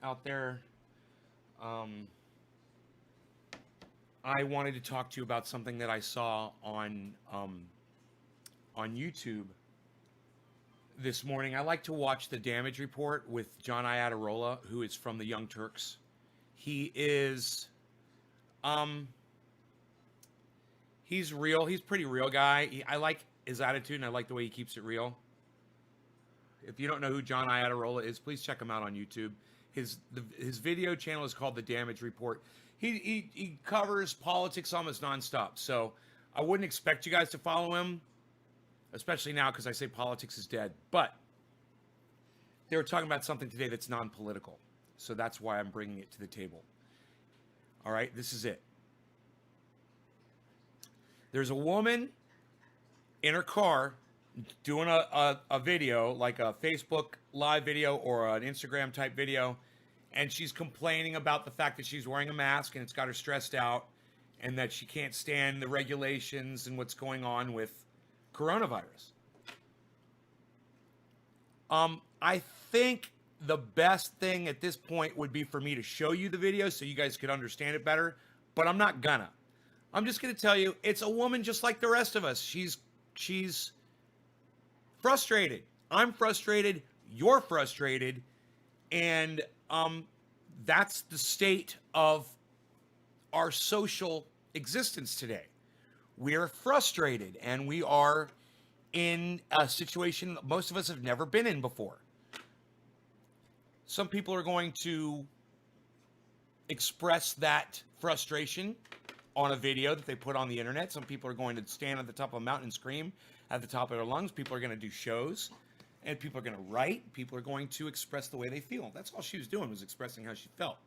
out there. Um, I wanted to talk to you about something that I saw on YouTube this morning. I like to watch the Damage Report with John Iadarola, who is from the Young Turks. He is, um, he's real. He's a pretty real guy. I like his attitude, and I like the way he keeps it real. If you don't know who John Iadarola is, please check him out on YouTube. His video channel is called The Damage Report. He covers politics almost nonstop. So I wouldn't expect you guys to follow him, especially now because I say politics is dead. But they were talking about something today that's non-political. So that's why I'm bringing it to the table. All right, this is it. There's a woman in her car doing a video, like a Facebook live video or an Instagram type video, and she's complaining about the fact that she's wearing a mask and it's got her stressed out and that she can't stand the regulations and what's going on with coronavirus. I think the best thing at this point would be for me to show you the video so you guys could understand it better, but I'm not gonna. I'm just gonna tell you, it's a woman just like the rest of us. She's frustrated. I'm frustrated. You're frustrated. And that's the state of our social existence today. We are frustrated and we are in a situation most of us have never been in before. Some people are going to express that frustration on a video that they put on the internet. Some people are going to stand at the top of a mountain and scream at the top of their lungs. People are going to do shows, and people are going to write. People are going to express the way they feel. That's all she was doing, was expressing how she felt.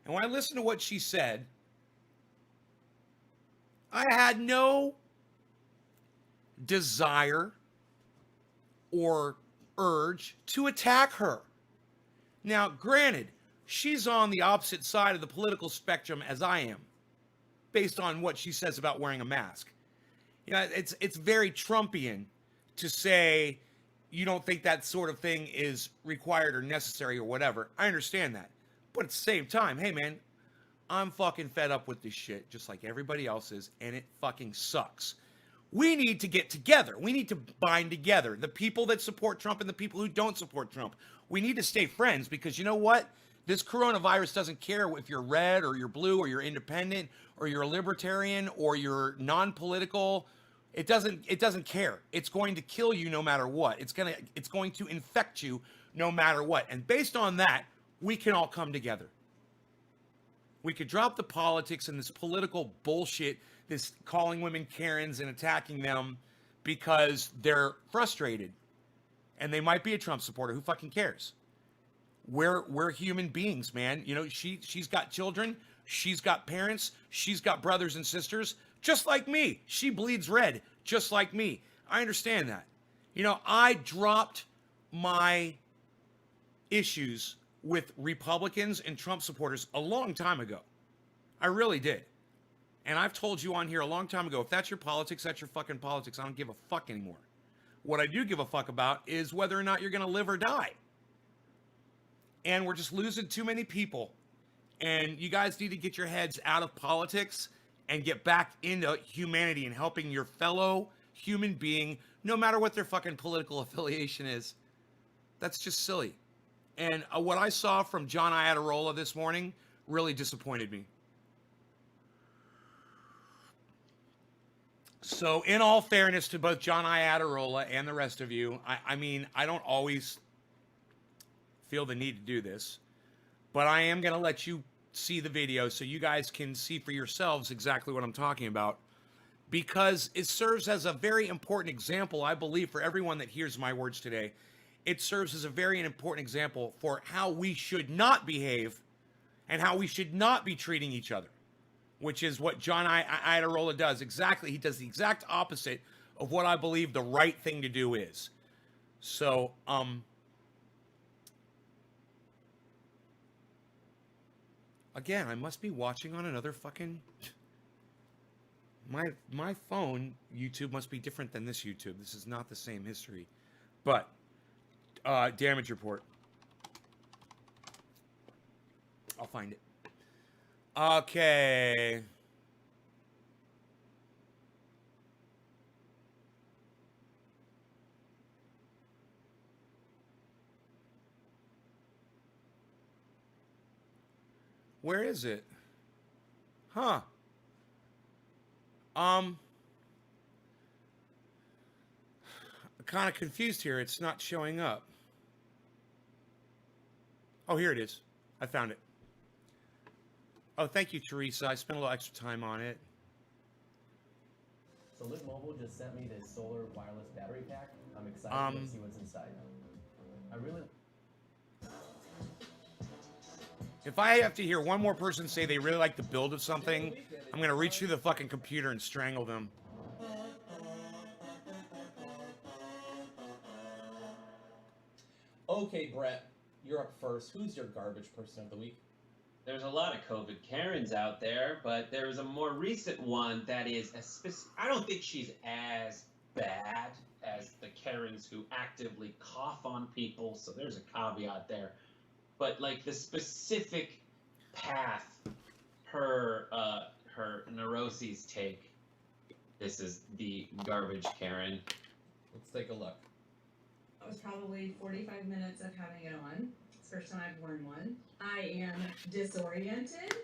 And when I listened to what she said, I had no desire or urge to attack her. Now, granted, she's on the opposite side of the political spectrum as I am, based on what she says about wearing a mask. You know, it's very Trumpian to say you don't think that sort of thing is required or necessary or whatever. I understand that. But at the same time, hey man, I'm fucking fed up with this shit, just like everybody else is, and it fucking sucks. We need to get together. We need to bind together. The people that support Trump and the people who don't support Trump. We need to stay friends because you know what? This coronavirus doesn't care if you're red or you're blue or you're independent or you're a libertarian or you're non-political. It doesn't care. It's going to kill you no matter what. It's going to infect you no matter what. And based on that, we can all come together. We could drop the politics and this political bullshit, this calling women Karens and attacking them because they're frustrated. And they might be a Trump supporter. Who fucking cares? We're human beings, man. You know, she's got children. She's got parents. She's got brothers and sisters, just like me. She bleeds red, just like me. I understand that. You know, I dropped my issues with Republicans and Trump supporters a long time ago. I really did. And I've told you on here a long time ago, if that's your politics, that's your fucking politics. I don't give a fuck anymore. What I do give a fuck about is whether or not you're going to live or die. And we're just losing too many people. And you guys need to get your heads out of politics and get back into humanity and helping your fellow human being, no matter what their fucking political affiliation is. That's just silly. And what I saw from John Iadarola this morning really disappointed me. So in all fairness to both John Iadarola and the rest of you, I mean, I don't always feel the need to do this, but I am going to let you see the video so you guys can see for yourselves exactly what I'm talking about, because it serves as a very important example, I believe, for everyone that hears my words today. It serves as a very important example for how we should not behave and how we should not be treating each other, which is what John Iadarola does. Exactly. He does the exact opposite of what I believe the right thing to do is. So, again, I must be watching on another fucking... My phone YouTube must be different than this YouTube. This is not the same history. But, damage report. I'll find it. Okay. Where is it? Huh. I'm kind of confused here. It's not showing up. Oh, here it is. I found it. Oh, thank you, Teresa. I spent a little extra time on it. So Live Mobile just sent me this solar wireless battery pack. I'm excited to see what's inside. I really... If I have to hear one more person say they really like the build of something, I'm going to reach through the fucking computer and strangle them. Okay, Brett, you're up first. Who's your garbage person of the week? There's a lot of COVID Karens out there, but there's a more recent one that is I don't think she's as bad as the Karens who actively cough on people, so there's a caveat there. But like the specific path her neuroses take, this is the garbage Karen. Let's take a look. It was probably 45 minutes of having it on. It's the first time I've worn one. I am disoriented.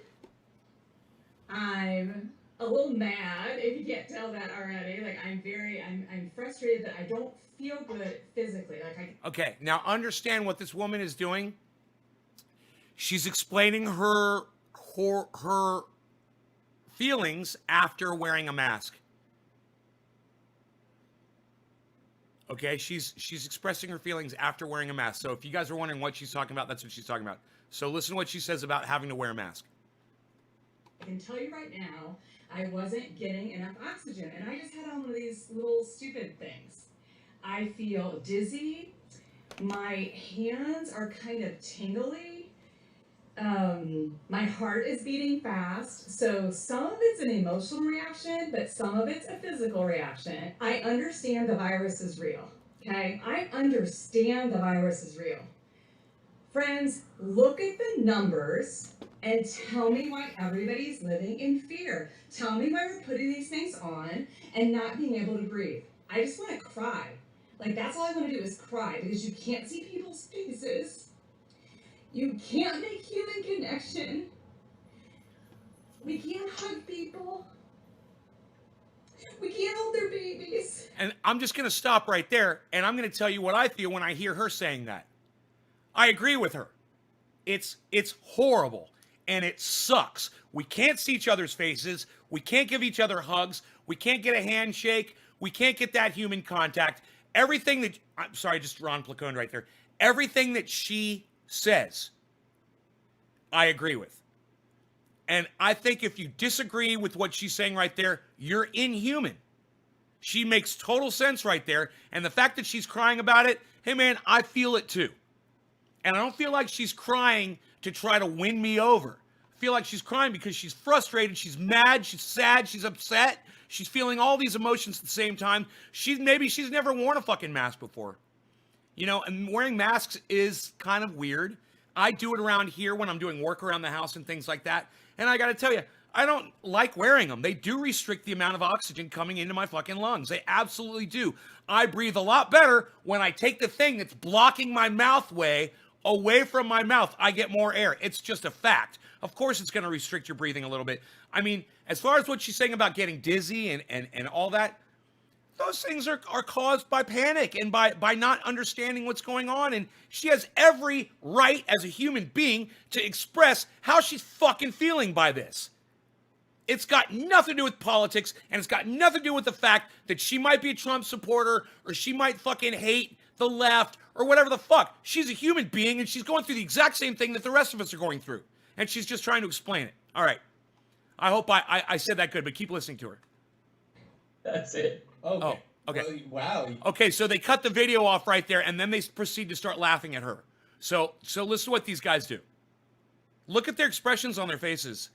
I'm a little mad, if you can't tell that already. Like I'm frustrated that I don't feel good physically. Okay, now understand what this woman is doing. She's explaining her feelings after wearing a mask. Okay, she's expressing her feelings after wearing a mask. So if you guys are wondering what she's talking about, that's what she's talking about. So listen to what she says about having to wear a mask. I can tell you right now, I wasn't getting enough oxygen, and I just had on one of these little stupid things. I feel dizzy. My hands are kind of tingly. My heart is beating fast. So some of it's an emotional reaction, but some of it's a physical reaction. I understand the virus is real. Okay? I understand the virus is real. Friends, look at the numbers and tell me why everybody's living in fear. Tell me why we're putting these things on and not being able to breathe. I just want to cry. Like, that's all I want to do is cry, because you can't see people's faces. You can't make human connection. We can't hug people. We can't hold their babies. And I'm just going to stop right there, and I'm going to tell you what I feel when I hear her saying that. I agree with her. It's horrible, and it sucks. We can't see each other's faces. We can't give each other hugs. We can't get a handshake. We can't get that human contact. Everything that, I'm sorry, just Ron Placone right there. Everything that she says, I agree with. And I think if you disagree with what she's saying right there, you're inhuman. She makes total sense right there. And the fact that she's crying about it, hey man, I feel it too. And I don't feel like she's crying to try to win me over. I feel like she's crying because she's frustrated, she's mad, she's sad, she's upset. She's feeling all these emotions at the same time. Maybe she's never worn a fucking mask before. You know, and wearing masks is kind of weird. I do it around here when I'm doing work around the house and things like that. And I got to tell you, I don't like wearing them. They do restrict the amount of oxygen coming into my fucking lungs. They absolutely do. I breathe a lot better when I take the thing that's blocking my mouth way away from my mouth. I get more air. It's just a fact. Of course, it's going to restrict your breathing a little bit. I mean, as far as what she's saying about getting dizzy and all that, those things are caused by panic and by not understanding what's going on. And she has every right as a human being to express how she's fucking feeling by this. It's got nothing to do with politics, and it's got nothing to do with the fact that she might be a Trump supporter or she might fucking hate the left or whatever the fuck. She's a human being, and she's going through the exact same thing that the rest of us are going through. And she's just trying to explain it. All right. I hope I said that good, but keep listening to her. That's it. Okay. Oh, okay. Wow. Okay, so they cut the video off right there, and then they proceed to start laughing at her. So listen to what these guys do. Look at their expressions on their faces.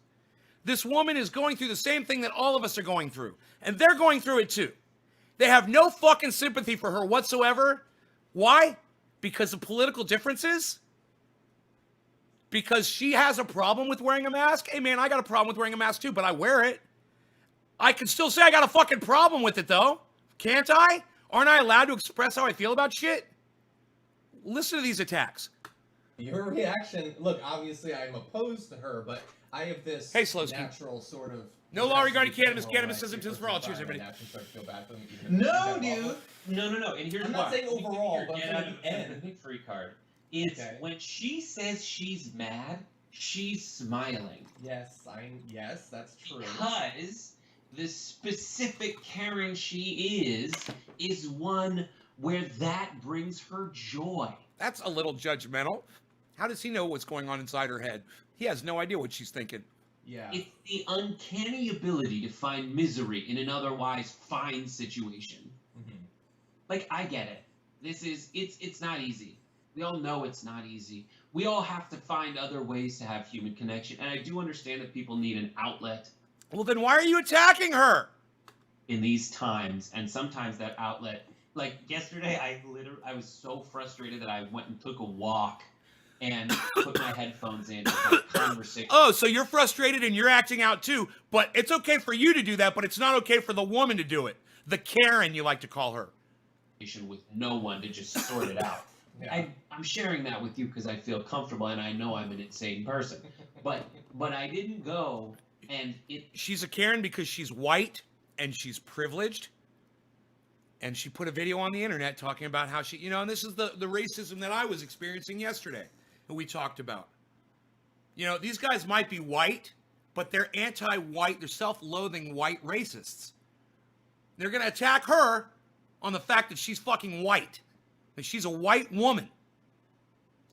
This woman is going through the same thing that all of us are going through, and they're going through it too. They have no fucking sympathy for her whatsoever. Why? Because of political differences? because she has a problem with wearing a mask. Hey, man, I got a problem with wearing a mask too, but I wear it. I can still say I got a fucking problem with it, though. Can't I? Aren't I allowed to express how I feel about shit? Listen to these attacks. Your reaction, look, obviously I'm opposed to her, but I have this natural sort of... No law regarding cannabis. Cannabis isn't just for all. Cheers, everybody. No, dude. No. And here's I'm why. not saying overall, but get at the end. a big free card. It's when she says she's mad, she's smiling. Yes, that's true. Because the specific Karen she is one where that brings her joy. That's a little judgmental. How does he know what's going on inside her head? He has no idea what she's thinking. Yeah. It's the uncanny ability to find misery in an otherwise fine situation. Mm-hmm. Like, I get it. It's not easy. We all know it's not easy. We all have to find other ways to have human connection. And I do understand that people need an outlet. Well, then why are you attacking her? In these times, and sometimes that outlet, like yesterday, I was so frustrated that I went and took a walk and put my headphones in and had a conversation. Oh, so you're frustrated and you're acting out too, but it's okay for you to do that, but it's not okay for the woman to do it. The Karen, you like to call her. With no one to just sort it out. Yeah. I'm sharing that with you because I feel comfortable and I know I'm an insane person. But I didn't go and She's a Karen because she's white and she's privileged. And she put a video on the internet talking about how she, and this is the racism that I was experiencing yesterday that we talked about. These guys might be white, but they're anti-white, they're self-loathing white racists. They're going to attack her on the fact that she's fucking white. That she's a white woman.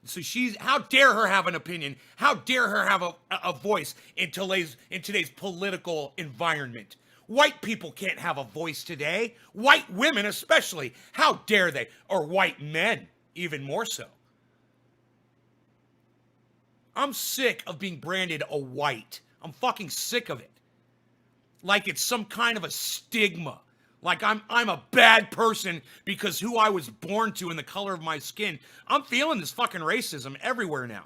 So how dare her have an opinion? How dare her have a voice in today's political environment? White people can't have a voice today. White women especially. How dare they? Or white men, even more so. I'm sick of being branded a white. I'm fucking sick of it. Like it's some kind of a stigma. Like I'm a bad person because who I was born to and the color of my skin. I'm feeling this fucking racism everywhere now.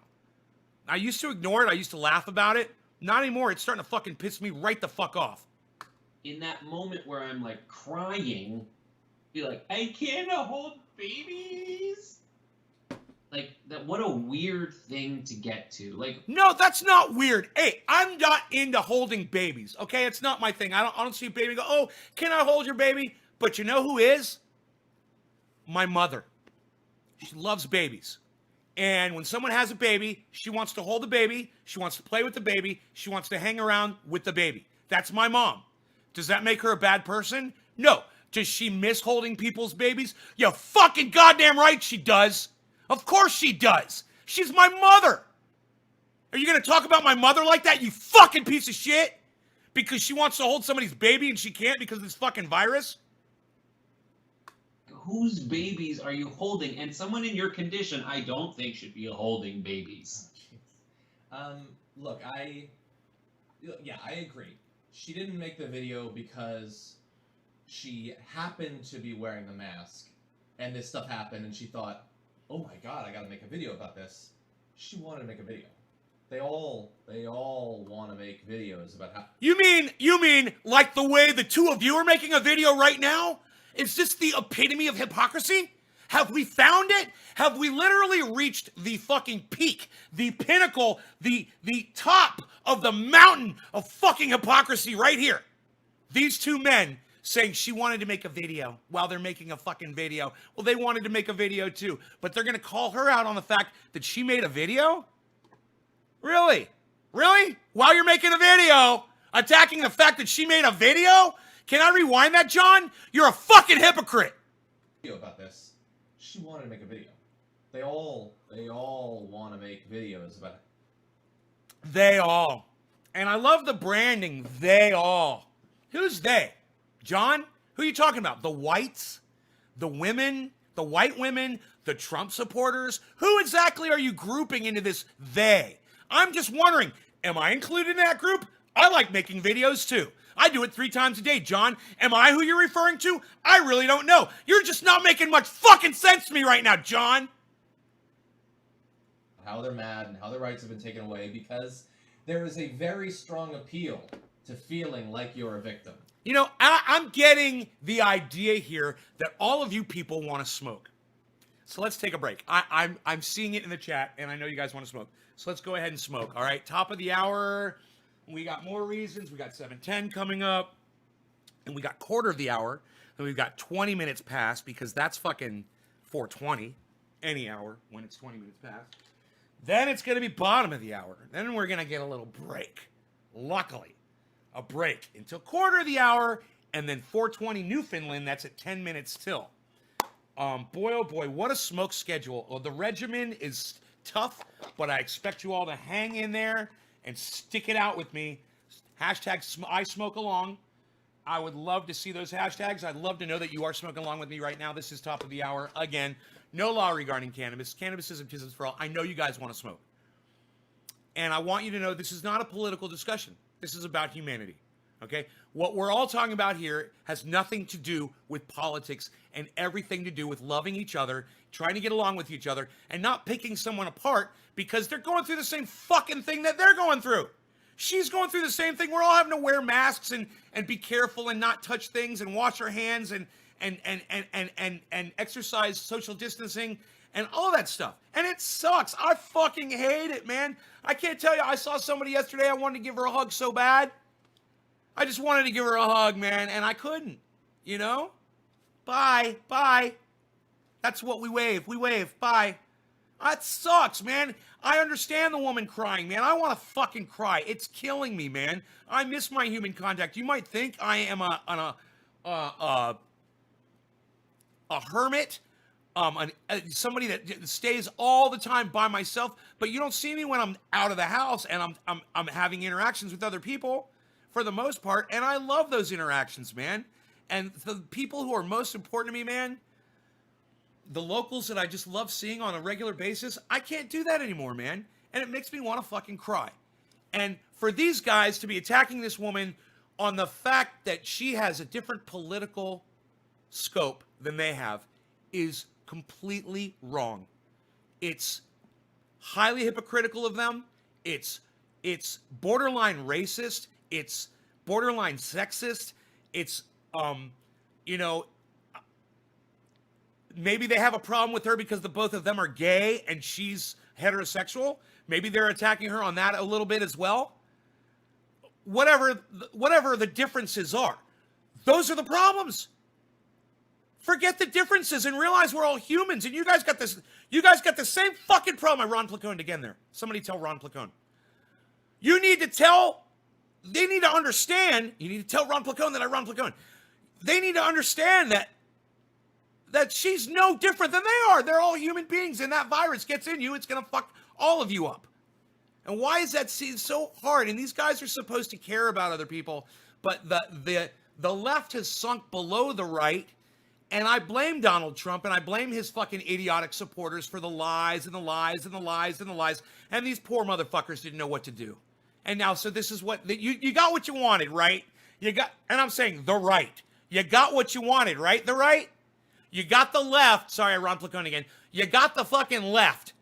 I used to ignore it. I used to laugh about it. Not anymore. It's starting to fucking piss me right the fuck off. In that moment where I'm like crying, be like, I can't hold babies. Like that. What a weird thing to get to. Like, no, that's not weird. Hey, I'm not into holding babies. Okay, it's not my thing. I don't see a baby and go, oh, can I hold your baby? But you know who is? My mother. She loves babies. And when someone has a baby, she wants to hold the baby. She wants to play with the baby. She wants to hang around with the baby. That's my mom. Does that make her a bad person? No. Does she miss holding people's babies? You're fucking goddamn right she does. Of course she does. She's my mother. Are you going to talk about my mother like that, you fucking piece of shit? Because she wants to hold somebody's baby and she can't because of this fucking virus? Whose babies are you holding? And someone in your condition, I don't think should be holding babies. Look, I agree. She didn't make the video because she happened to be wearing the mask and this stuff happened and she thought, oh my god, I gotta make a video about this. She wanted to make a video. They all want to make videos about how... You mean like the way the two of you are making a video right now? Is this the epitome of hypocrisy? Have we found it? Have we literally reached the fucking peak, the pinnacle, the top of the mountain of fucking hypocrisy right here? These two men saying she wanted to make a video while they're making a fucking video. Well, they wanted to make a video too, but they're going to call her out on the fact that she made a video? Really? Really? While you're making a video, attacking the fact that she made a video? Can I rewind that, John? You're a fucking hypocrite. About this. She wanted to make a video. They all want to make videos about it. They all. And I love the branding, they all. Who's they? John? Who are you talking about? The whites? The women? The white women? The Trump supporters? Who exactly are you grouping into this they? I'm just wondering, am I included in that group? I like making videos too. I do it 3 times a day, John. Am I who you're referring to? I really don't know. You're just not making much fucking sense to me right now, John. how they're mad and how their rights have been taken away because there is a very strong appeal to feeling like you're a victim. You know, I'm getting the idea here that all of you people want to smoke. So let's take a break. I'm seeing it in the chat, and I know you guys want to smoke. So let's go ahead and smoke, all right? Top of the hour. We got more reasons. We got 7:10 coming up. And we got quarter of the hour. And we've got 20 minutes past because that's fucking 4:20. Any hour when it's 20 minutes past. Then it's going to be bottom of the hour. Then we're going to get a little break. Luckily, a break until quarter of the hour. And then 4:20 Newfoundland. That's at 10 minutes till. Boy, oh boy, what a smoke schedule. Well, the regimen is tough, but I expect you all to hang in there and stick it out with me. Hashtag I smoke along. I would love to see those hashtags. I'd love to know that you are smoking along with me right now. This is top of the hour. Again, no law regarding cannabis. Cannabis isn't business for all. I know you guys want to smoke. And I want you to know this is not a political discussion. This is about humanity. Okay? What we're all talking about here has nothing to do with politics and everything to do with loving each other, trying to get along with each other, and not picking someone apart because they're going through the same fucking thing that they're going through. She's going through the same thing. We're all having to wear masks and be careful and not touch things and wash our hands and exercise social distancing and all that stuff. And it sucks. I fucking hate it, man. I can't tell you. I saw somebody yesterday. I wanted to give her a hug so bad. I just wanted to give her a hug, man, and I couldn't, you know? Bye, bye. That's what we wave. We wave, bye. That sucks, man. I understand the woman crying, man. I want to fucking cry. It's killing me, man. I miss my human contact. You might think I am a hermit, somebody that stays all the time by myself, but you don't see me when I'm out of the house and I'm having interactions with other people. For the most part, and I love those interactions, man. And the people who are most important to me, man, the locals that I just love seeing on a regular basis, I can't do that anymore, man. And it makes me want to fucking cry. And for these guys to be attacking this woman on the fact that she has a different political scope than they have is completely wrong. It's highly hypocritical of them. It's borderline racist. It's borderline sexist. It's, maybe they have a problem with her because the both of them are gay and she's heterosexual. Maybe they're attacking her on that a little bit as well. Whatever the differences are, those are the problems. Forget the differences and realize we're all humans. And you guys got this. You guys got the same fucking problem. I Ron Placone again there. Somebody tell Ron Placone. You need to tell. They need to understand. You need to tell Ron Placone that I Ron Placone. They need to understand that she's no different than they are. They're all human beings, and that virus gets in you. It's gonna fuck all of you up. And why is that so hard? And these guys are supposed to care about other people, but the left has sunk below the right. And I blame Donald Trump, and I blame his fucking idiotic supporters for the lies and the lies and the lies and the lies. And these poor motherfuckers didn't know what to do. And now, so this is what you got what you wanted, right? And I'm saying the right. You got what you wanted, right? The right. You got the left. Sorry, Ron Placone again. You got the fucking left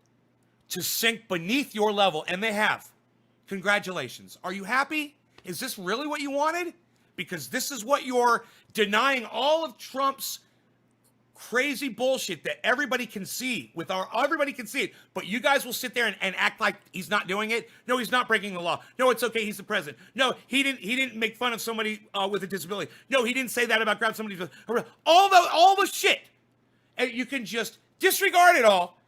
to sink beneath your level, and they have. Congratulations. Are you happy? Is this really what you wanted? Because this is what you're denying all of Trump's crazy bullshit that everybody can see everybody can see it, but you guys will sit there and act like he's not doing it. No, he's not breaking the law. No, it's okay. He's the president. No, he didn't make fun of somebody with a disability. No, he didn't say that about grab somebody. All the shit. And you can just disregard it all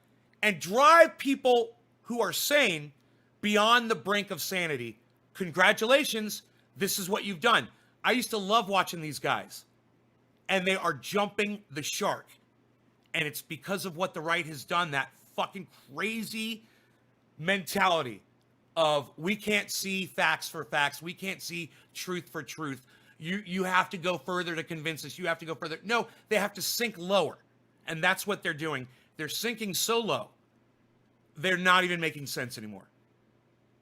and drive people who are sane beyond the brink of sanity. Congratulations. This is what you've done. I used to love watching these guys. And they are jumping the shark. And it's because of what the right has done, that fucking crazy mentality of we can't see facts for facts. We can't see truth for truth. You have to go further to convince us. You have to go further. No, they have to sink lower. And that's what they're doing. They're sinking so low, they're not even making sense anymore.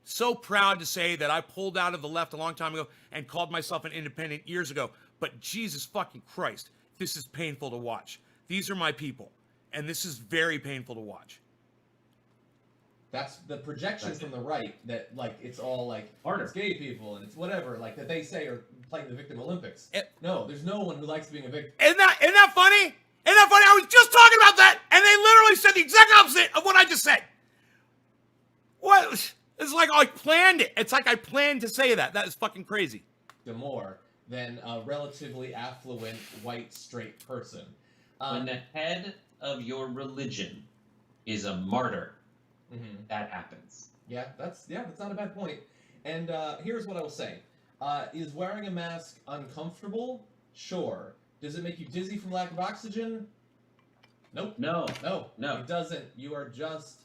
So proud to say that I pulled out of the left a long time ago and called myself an independent years ago. But Jesus fucking Christ, this is painful to watch. These are my people, and this is very painful to watch. That's the projection from the right that, like, it's all, like, Harder. it's gay people and it's whatever, like, that they say are playing the victim Olympics. No, there's no one who likes being a victim. Isn't that funny? Isn't that funny? I was just talking about that, and they literally said the exact opposite of what I just said. What? It's like I planned it. It's like I planned to say that. That is fucking crazy. More than a relatively affluent, white, straight person. When the head of your religion is a martyr, that happens. Yeah, that's not a bad point. And here's what I will say. Is wearing a mask uncomfortable? Sure. Does it make you dizzy from lack of oxygen? Nope. No. No, it doesn't. You are just...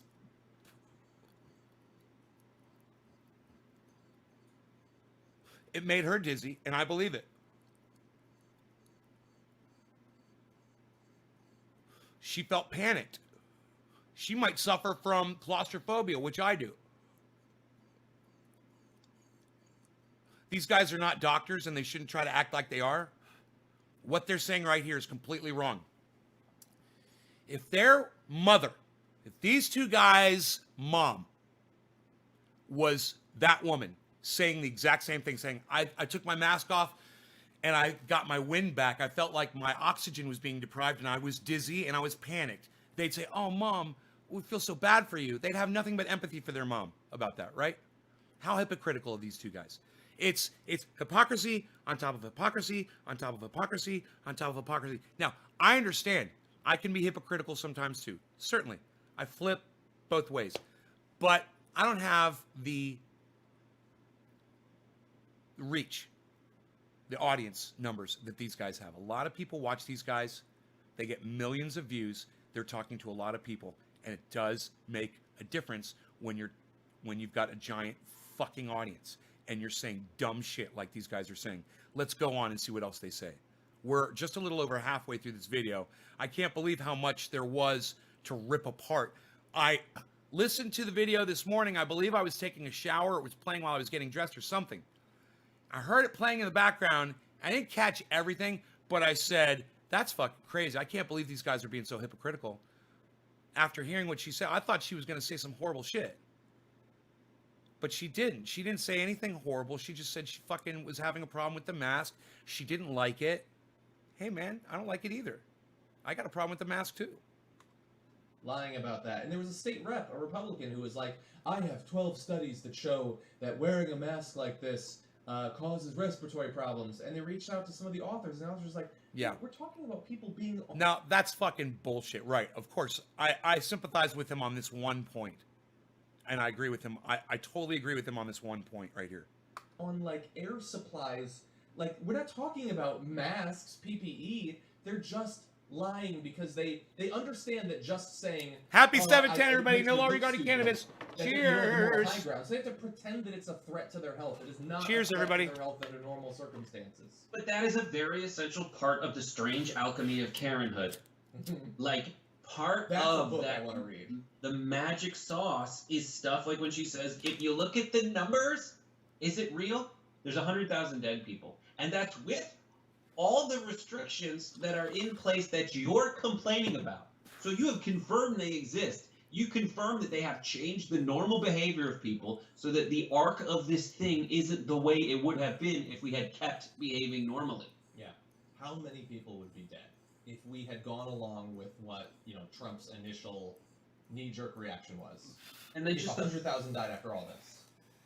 It made her dizzy, and I believe it. She felt panicked. She might suffer from claustrophobia, which I do. These guys are not doctors, and they shouldn't try to act like they are. What they're saying right here is completely wrong. If their mother, if these two guys' mom was that woman saying the exact same thing, saying, I took my mask off and I got my wind back. I felt like my oxygen was being deprived and I was dizzy and I was panicked. They'd say, oh, Mom, we feel so bad for you. They'd have nothing but empathy for their mom about that, right? How hypocritical are these two guys? It's hypocrisy on top of hypocrisy on top of hypocrisy on top of hypocrisy. Now, I understand. I can be hypocritical sometimes too. Certainly. I flip both ways. But I don't have the reach, the audience numbers that these guys have. A lot of people watch these guys. They get millions of views. They're talking to a lot of people. And it does make a difference when you've got a giant fucking audience and you're saying dumb shit like these guys are saying. Let's go on and see what else they say. We're just a little over halfway through this video. I can't believe how much there was to rip apart. I listened to the video this morning. I believe I was taking a shower. It was playing while I was getting dressed or something. I heard it playing in the background. I didn't catch everything, but I said, that's fucking crazy. I can't believe these guys are being so hypocritical. After hearing what she said, I thought she was going to say some horrible shit. But she didn't. She didn't say anything horrible. She just said she fucking was having a problem with the mask. She didn't like it. Hey, man, I don't like it either. I got a problem with the mask, too. Lying about that. And there was a state rep, a Republican, who was like, I have 12 studies that show that wearing a mask like this causes respiratory problems. And they reached out to some of the authors, and I was just like, yeah, we're talking about people being... Now, that's fucking bullshit. Right, of course. I sympathize with him on this one point. And I agree with him. I totally agree with him on this one point right here. On, like, air supplies... Like, we're not talking about masks, PPE. They're just lying because they understand that just saying... Happy 710, everybody. No law regarding cannabis. Cheers. High ground. So they have to pretend that it's a threat to their health. It is not Cheers, a threat everybody. to their health under normal circumstances. But that is a very essential part of the strange alchemy of Karenhood. Like, That's of a book that, I want to read. the magic sauce is stuff like when she says, if you look at the numbers, is it real? There's 100,000 dead people. And that's with all the restrictions that are in place that you're complaining about. So you have confirmed they exist. You confirm that they have changed the normal behavior of people so that the arc of this thing isn't the way it would have been if we had kept behaving normally. Yeah. How many people would be dead if we had gone along with what, Trump's initial knee-jerk reaction was? And then If just 100,000 died after all this.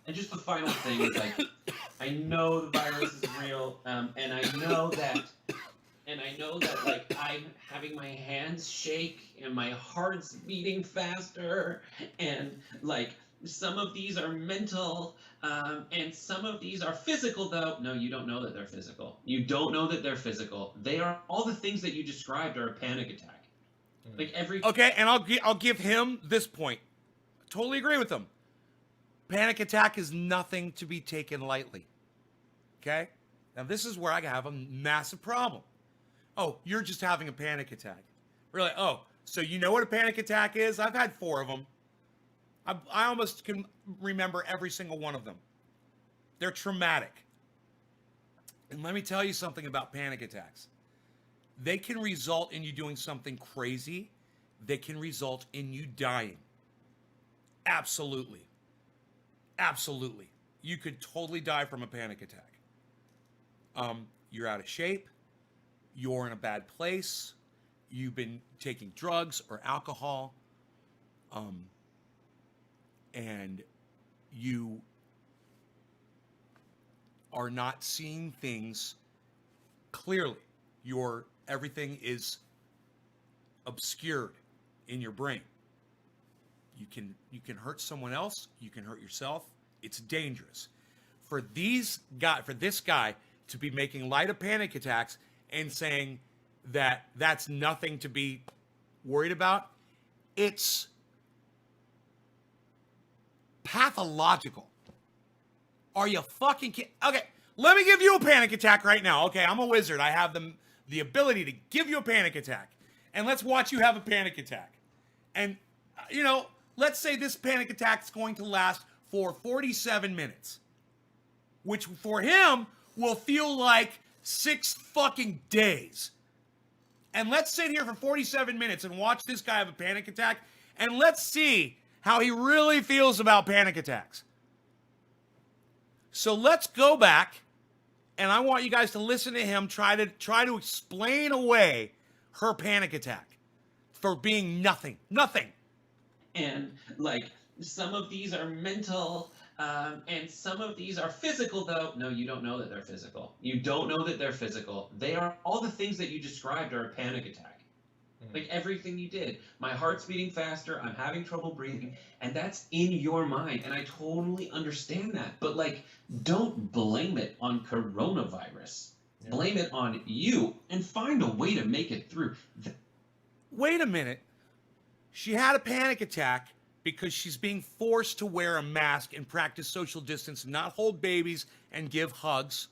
And just the final thing is, like, I know the virus is real, and I know that, like, I'm having my hands shake and my heart's beating faster, and, like, some of these are mental, and some of these are physical, though. No, you don't know that they're physical. You don't know that they're physical. They are, all the things that you described are a panic attack. Like, every... Okay, and I'll give him this point. Totally agree with him. Panic attack is nothing to be taken lightly. Okay? Now, this is where I have a massive problem. Oh, you're just having a panic attack. Really? Oh, so you know what a panic attack is? I've had 4 of them. I almost can remember every single one of them. They're traumatic. And let me tell you something about panic attacks. They can result in you doing something crazy. They can result in you dying. Absolutely. Absolutely. You could totally die from a panic attack. You're out of shape. You're in a bad place. You've been taking drugs or alcohol. And you are not seeing things clearly. Everything is obscured in your brain. You can hurt someone else. You can hurt yourself. It's dangerous. For this guy to be making light of panic attacks and saying that that's nothing to be worried about, it's pathological. Are you fucking kidding? Okay, let me give you a panic attack right now. Okay, I'm a wizard. I have the ability to give you a panic attack. And let's watch you have a panic attack. And, let's say this panic attack is going to last for 47 minutes, which for him will feel like 6 fucking days. And let's sit here for 47 minutes and watch this guy have a panic attack, and let's see how he really feels about panic attacks. So let's go back, and I want you guys to listen to him try to explain away her panic attack for being nothing. And like some of these are mental, and some of these are physical, though. No, you don't know that they're physical. You don't know that they're physical. They are all the things that you described are a panic attack. Like everything you did. My heart's beating faster. I'm having trouble breathing. And that's in your mind. And I totally understand that. But don't blame it on coronavirus. Yeah. Blame it on you and find a way to make it through. Wait a minute. She had a panic attack because she's being forced to wear a mask and practice social distance and not hold babies and give hugs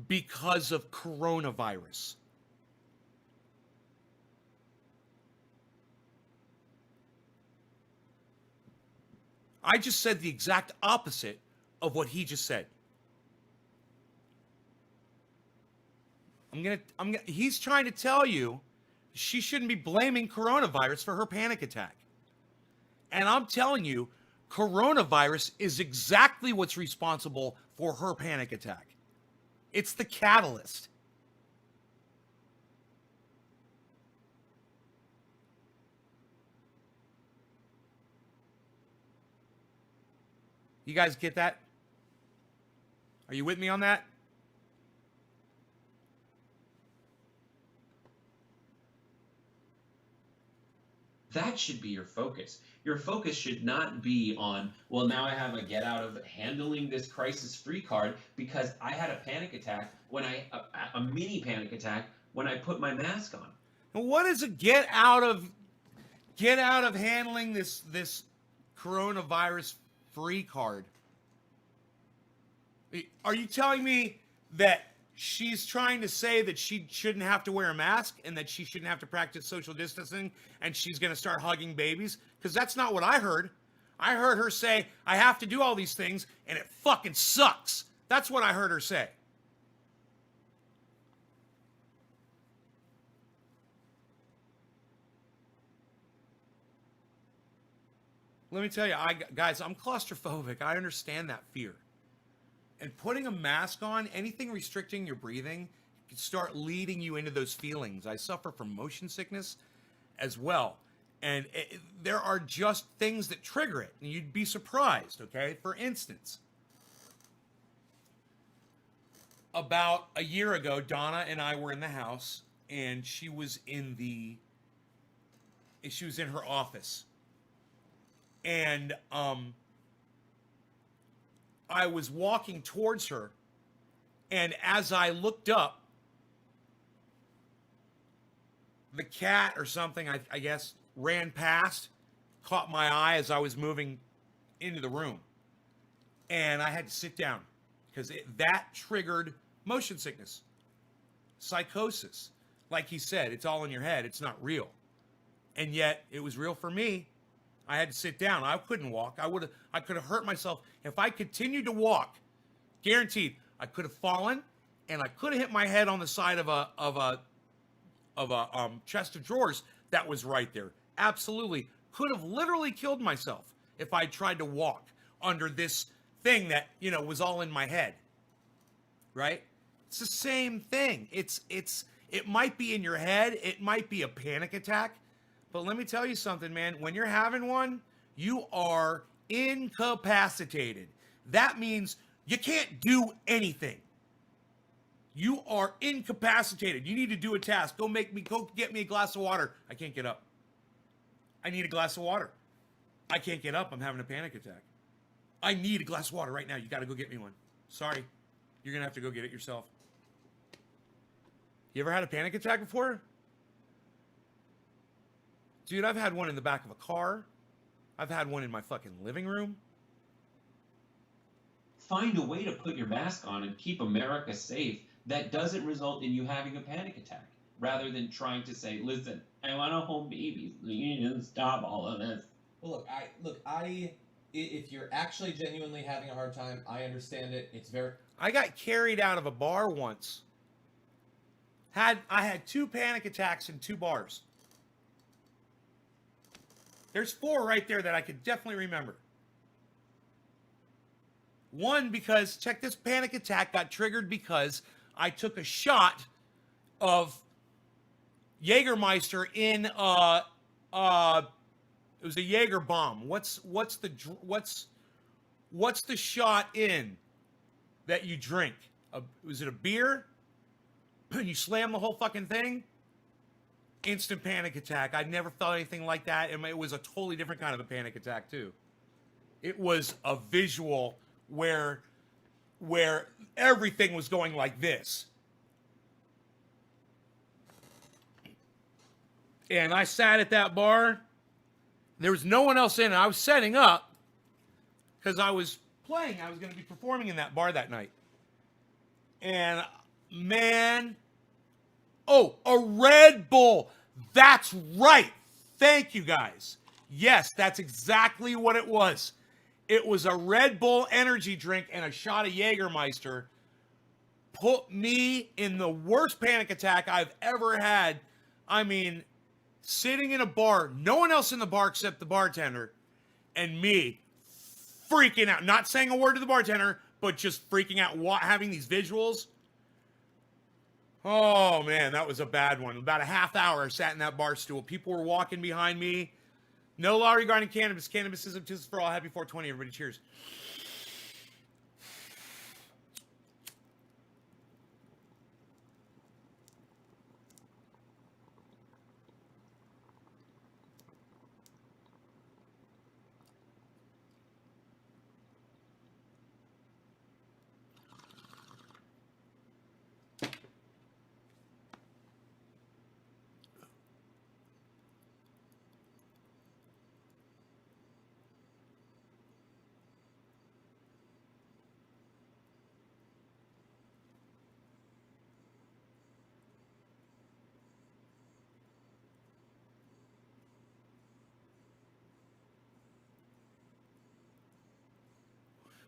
because of coronavirus. I just said the exact opposite of what he just said. He's trying to tell you she shouldn't be blaming coronavirus for her panic attack. And I'm telling you, coronavirus is exactly what's responsible for her panic attack. It's the catalyst. You guys get that? Are you with me on that? That should be your focus. Your focus should not be on, well, now I have a get out of handling this crisis free card because I had a panic attack a mini panic attack when I put my mask on. What is a get out of handling this coronavirus free card? Are you telling me that she's trying to say that she shouldn't have to wear a mask and that she shouldn't have to practice social distancing and she's going to start hugging babies? Because that's not what I heard. I heard her say, I have to do all these things and it fucking sucks. That's what I heard her say. Let me tell you, guys, I'm claustrophobic. I understand that fear. And putting a mask on, anything restricting your breathing, can start leading you into those feelings. I suffer from motion sickness as well. And there are just things that trigger it. And you'd be surprised, okay? For instance, about a year ago, Donna and I were in the house, and she was in her office. And I was walking towards her, and as I looked up, the cat or something, I guess, ran past, caught my eye as I was moving into the room. And I had to sit down because that triggered motion sickness, psychosis. Like he said, it's all in your head. It's not real. And yet it was real for me. I had to sit down. I couldn't walk. I could have hurt myself. If I continued to walk, guaranteed, I could have fallen and I could have hit my head on the side of a chest of drawers that was right there. Absolutely could have literally killed myself if I tried to walk under this thing that, you know, was all in my head. Right? It's the same thing. It might be in your head, it might be a panic attack, but let me tell you something, man. When you're having one, you are incapacitated. That means you can't do anything. You are incapacitated. You need to do a task. Go get me a glass of water. I can't get up. I need a glass of water. I can't get up. I'm having a panic attack. I need a glass of water right now. You got to go get me one. Sorry. You're going to have to go get it yourself. You ever had a panic attack before? Dude, I've had one in the back of a car. I've had one in my fucking living room. Find a way to put your mask on and keep America safe that doesn't result in you having a panic attack, rather than trying to say, listen, I want to hold babies. You need to stop all of this. Well, if you're actually genuinely having a hard time, I understand it. I got carried out of a bar once. I had 2 panic attacks in 2 bars. There's 4 right there that I could definitely remember. One, because, check this, panic attack got triggered because I took a shot of Jägermeister in it was a Jaeger bomb. What's the shot in that you drink? Was it a beer? You slam the whole fucking thing? Instant panic attack. I'd never felt anything like that, and it was a totally different kind of a panic attack too. It was a visual where everything was going like this. And I sat at that bar. There was no one else in it. I was setting up because I was playing. I was going to be performing in that bar that night. And man, oh, a Red Bull. That's right. Thank you, guys. Yes, that's exactly what it was. It was a Red Bull energy drink and a shot of Jägermeister. Put me in the worst panic attack I've ever had. I mean, sitting in a bar, no one else in the bar except the bartender, and me freaking out. Not saying a word to the bartender, but just freaking out, having these visuals. Oh, man, that was a bad one. About a half hour I sat in that bar stool. People were walking behind me. No law regarding cannabis. Cannabis isn't just for all. Happy 420, everybody. Cheers.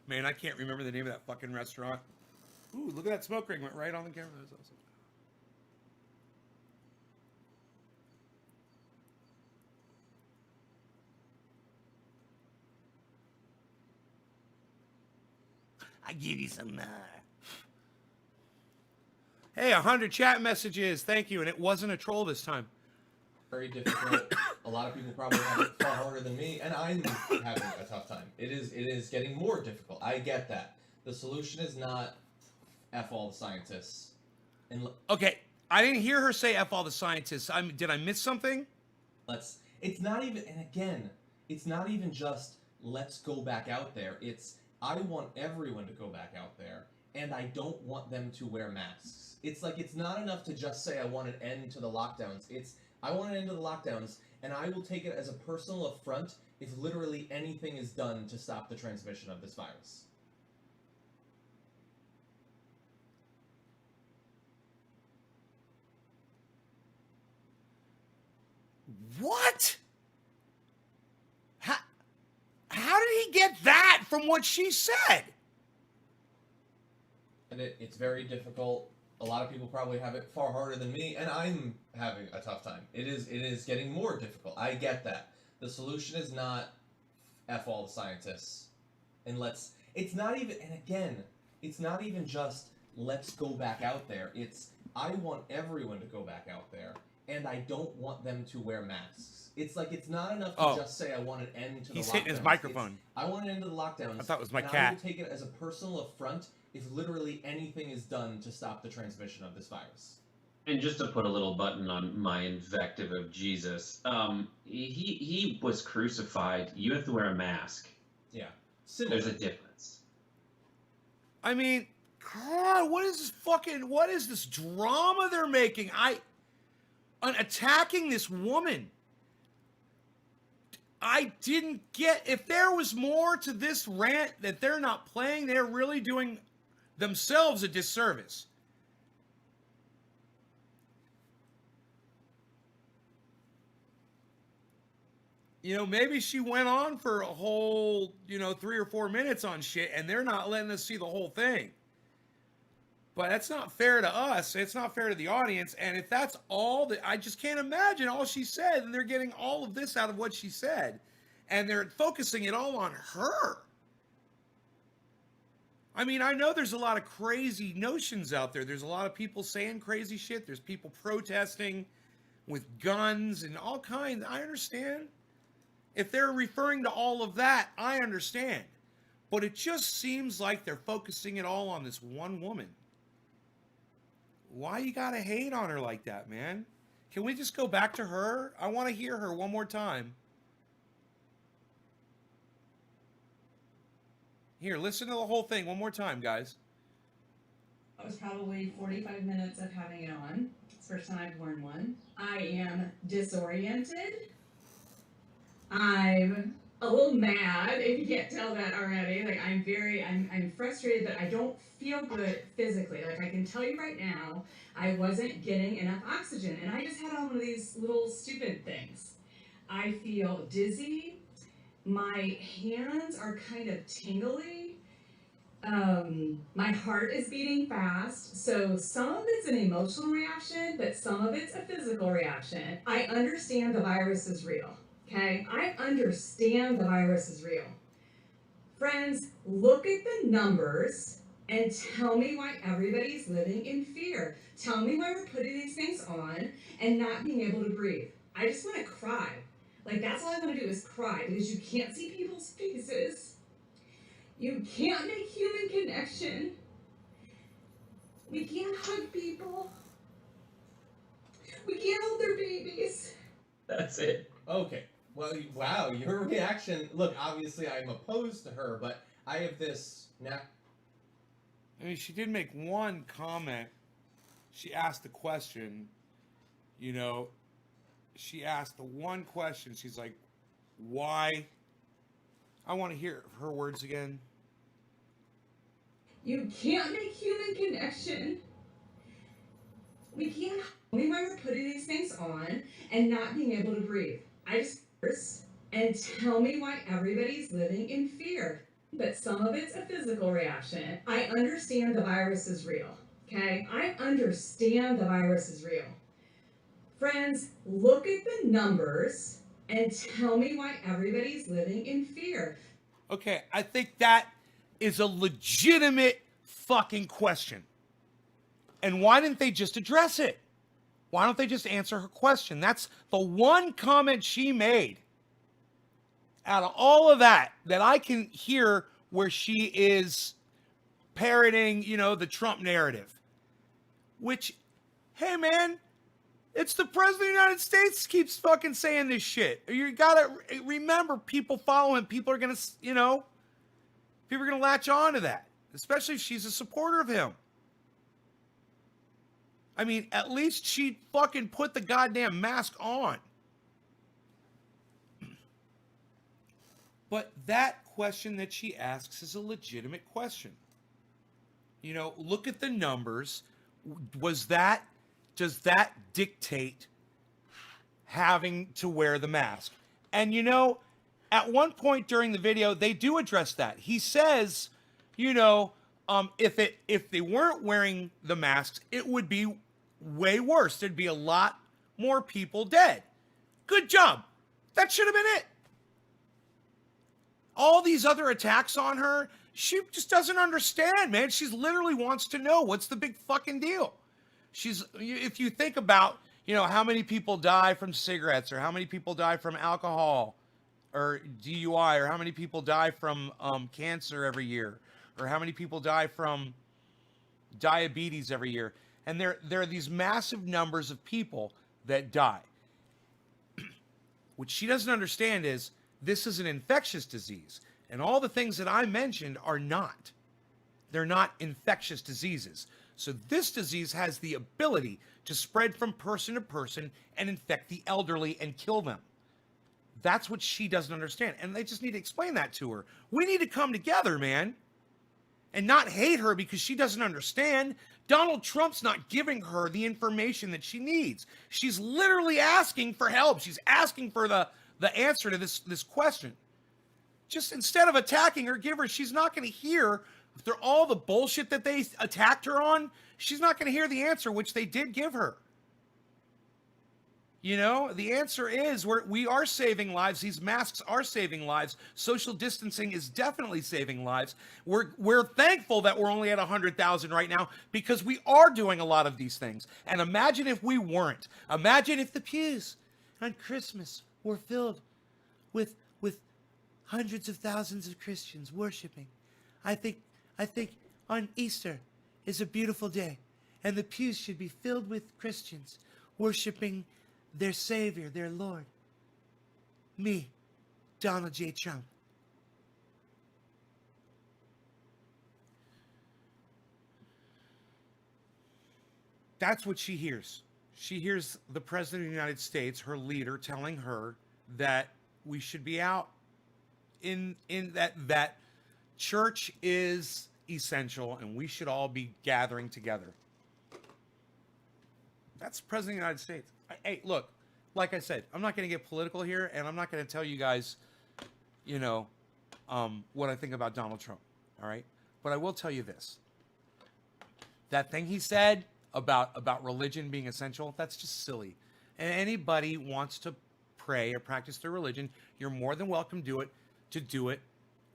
Man, I can't remember the name of that fucking restaurant. Ooh, look at that smoke ring. Went right on the camera. That was awesome. I give you some more. Hey, 100 chat messages. Thank you. And it wasn't a troll this time. Very difficult. A lot of people probably have it far harder than me, and I'm having a tough time. It is getting more difficult. I get that. The solution is not F all the scientists. Okay, I didn't hear her say F all the scientists. Did I miss something? It's not even, and again, it's not even just let's go back out there. It's I want everyone to go back out there, and I don't want them to wear masks. It's like it's not enough to just say I want an end to the lockdowns. It's I want an end to the lockdowns, and I will take it as a personal affront if literally anything is done to stop the transmission of this virus. What? How did he get that from what she said? And it's very difficult. A lot of people probably have it far harder than me, and I'm having a tough time. It is getting more difficult. I get that. The solution is not F all the scientists. And it's not even just let's go back out there. It's, I want everyone to go back out there, and I don't want them to wear masks. It's like, it's not enough to just say I want an end to the lockdown. He's hitting his microphone. I want an end to the lockdowns. I thought it was my and cat. I will take it as a personal affront if literally anything is done to stop the transmission of this virus. And just to put a little button on my invective of Jesus, he was crucified. You have to wear a mask. Yeah. There's a difference. I mean, God, what is this drama they're making? On attacking this woman. I didn't get, if there was more to this rant that they're not playing, they're really doing themselves a disservice. You know, maybe she went on for a whole, 3 or 4 minutes on shit, and they're not letting us see the whole thing. But that's not fair to us. It's not fair to the audience. And if that's all that, I just can't imagine all she said, and they're getting all of this out of what she said, and they're focusing it all on her. I mean, I know there's a lot of crazy notions out there. There's a lot of people saying crazy shit. There's people protesting with guns and all kinds. I understand. If they're referring to all of that, I understand. But it just seems like they're focusing it all on this one woman. Why you gotta hate on her like that, man? Can we just go back to her? I want to hear her one more time. Here, listen to the whole thing one more time, guys. That was probably 45 minutes of having it on. It's the first time I've worn one. I am disoriented. I'm a little mad, if you can't tell that already. Like, I'm frustrated that I don't feel good physically. Like, I can tell you right now, I wasn't getting enough oxygen, and I just had on one of these little stupid things. I feel dizzy. My hands are kind of tingly. My heart is beating fast. So some of it's an emotional reaction, but some of it's a physical reaction. I understand the virus is real. Okay, I understand the virus is real. Friends, look at the numbers and tell me why everybody's living in fear. Tell me why we're putting these things on and not being able to breathe. I just want to cry. Like, that's all I want to do is cry, because you can't see people's faces. You can't make human connection. We can't hug people. We can't hold their babies. That's it. Okay. Well, wow, your reaction. Look, obviously I'm opposed to her, but I have this now. I mean, she did make one comment. She asked the question, she asked the one question. She's like, why? I want to hear her words again. You can't make human connection. We can't. Tell me why we're putting these things on and not being able to breathe. I just and tell me why everybody's living in fear. But some of it's a physical reaction. I understand the virus is real. Okay? I understand the virus is real. Friends, look at the numbers and tell me why everybody's living in fear. Okay, I think that is a legitimate fucking question. And why didn't they just address it? Why don't they just answer her question? That's the one comment she made out of all of that I can hear where she is parroting, the Trump narrative. Which, hey man, it's the President of the United States keeps fucking saying this shit. You gotta remember, people follow him. People are gonna, people are gonna latch on to that. Especially if she's a supporter of him. I mean, at least she fucking put the goddamn mask on. But that question that she asks is a legitimate question. Look at the numbers. Does that dictate having to wear the mask? And at one point during the video, they do address that. He says, if they weren't wearing the masks, it would be way worse. There'd be a lot more people dead. Good job. That should have been it. All these other attacks on her, she just doesn't understand, man. She literally wants to know what's the big fucking deal. If you think about, how many people die from cigarettes, or how many people die from alcohol or DUI, or how many people die from cancer every year, or how many people die from diabetes every year. And there are these massive numbers of people that die. What she doesn't understand is this is an infectious disease. And all the things that I mentioned are not. They're not infectious diseases. So this disease has the ability to spread from person to person and infect the elderly and kill them. That's what she doesn't understand. And they just need to explain that to her. We need to come together, man, and not hate her because she doesn't understand. Donald Trump's not giving her the information that she needs. She's literally asking for help. She's asking for the answer to this question. Just instead of attacking her, give her, she's not going to hear, after all the bullshit that they attacked her on, she's not going to hear the answer, which they did give her. The answer is we are saving lives. These masks are saving lives. Social distancing is definitely saving lives. We're thankful that we're only at 100,000 right now because we are doing a lot of these things. And imagine if we weren't. Imagine if the pews on Christmas were filled with hundreds of thousands of Christians worshiping. I think on Easter is a beautiful day, and the pews should be filled with Christians worshiping their Savior, their Lord. Me, Donald J. Trump. That's what she hears. She hears the President of the United States, her leader, telling her that we should be out in that church is essential and we should all be gathering together. That's the President of the United States. Hey, look, like I said, I'm not going to get political here, and I'm not going to tell you guys, what I think about Donald Trump, all right? But I will tell you this. That thing he said about religion being essential, that's just silly. And anybody wants to pray or practice their religion, you're more than welcome to do it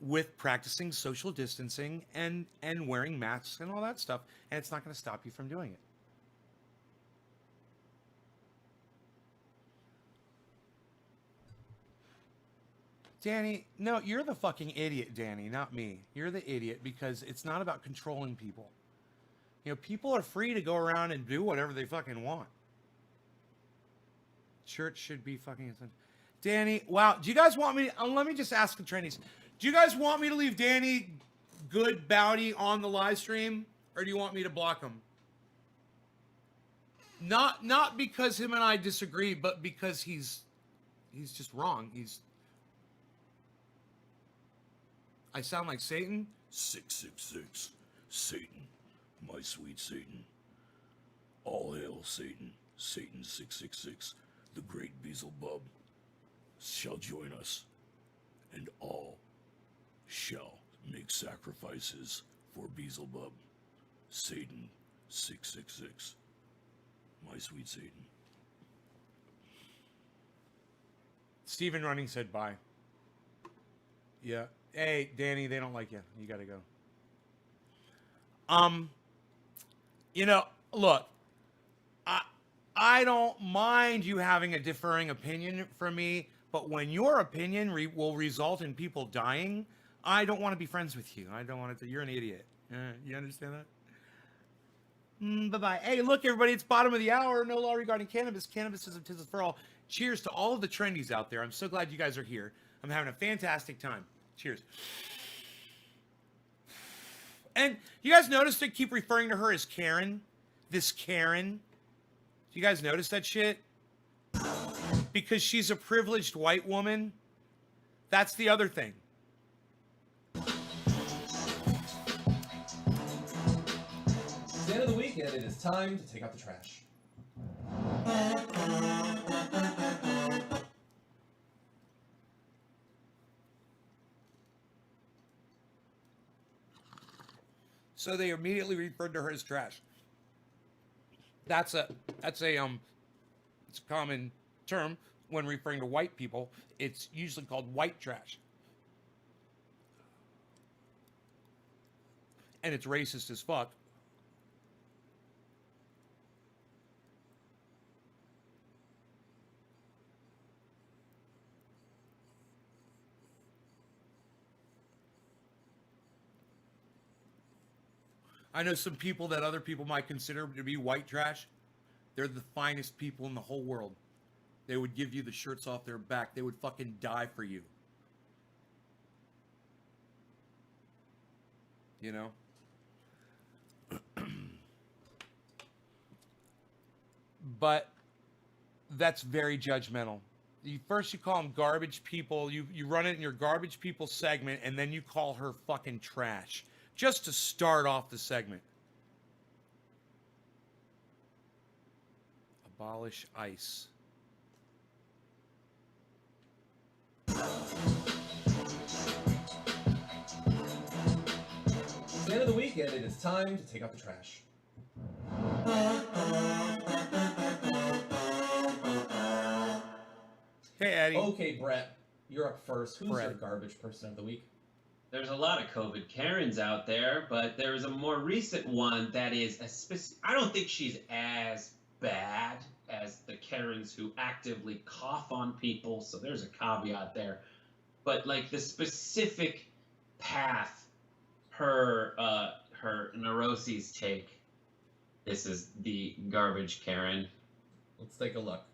with practicing social distancing and wearing masks and all that stuff, and it's not going to stop you from doing it. Danny, no, you're the fucking idiot, Danny, not me. You're the idiot because it's not about controlling people. People are free to go around and do whatever they fucking want. Church should be fucking essential. Danny, wow, do you guys want me to, let me just ask the trendies. Do you guys want me to leave Danny good bounty on the live stream, or do you want me to block him? Not because him and I disagree, but because he's just wrong. I sound like Satan? 666, Satan, my sweet Satan. All hail Satan, Satan 666, the great Beelzebub, shall join us, and all shall make sacrifices for Beelzebub, Satan 666, my sweet Satan. Stephen Running said bye. Yeah. Hey, Danny, they don't like you. You gotta go. Look, I don't mind you having a differing opinion from me, but when your opinion will result in people dying, I don't want to be friends with you. I don't want to. You're an idiot. You understand that? Bye-bye. Hey, look, everybody, it's bottom of the hour. No law regarding cannabis. Cannabis is a business for all. Cheers to all of the trendies out there. I'm so glad you guys are here. I'm having a fantastic time. Cheers. And you guys notice they keep referring to her as Karen? This Karen? Do you guys notice that shit? Because she's a privileged white woman? That's the other thing. It's the end of the weekend. It is time to take out the trash. So they immediately referred to her as trash. It's a common term when referring to white people, it's usually called white trash. And it's racist as fuck. I know some people that other people might consider to be white trash. They're the finest people in the whole world. They would give you the shirts off their back. They would fucking die for you. You know? But that's very judgmental. First you call them garbage people. You run it in your garbage people segment, and then you call her fucking trash. Just to start off the segment. Abolish ICE. It's the end of the weekend. It is time to take out the trash. Hey, Eddie. Okay, Brett, you're up first. Who's Brett. your garbage person of the week? There's a lot of COVID Karens out there, but there's a more recent one that is I don't think she's as bad as the Karens who actively cough on people, so there's a caveat there. But like the specific path her neuroses take, this is the garbage Karen. Let's take a look.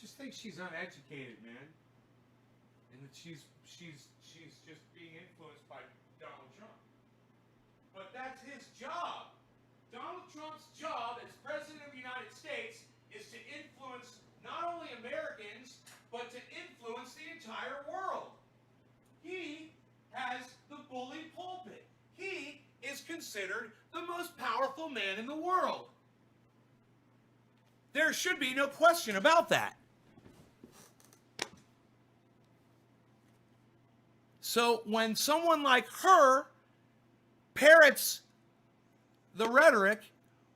Just think she's uneducated, man, and that she's just being influenced by Donald Trump. But that's his job. Donald Trump's job as president of the United States is to influence not only Americans, but to influence the entire world. He has the bully pulpit. He is considered the most powerful man in the world. There should be no question about that. So when someone like her parrots the rhetoric,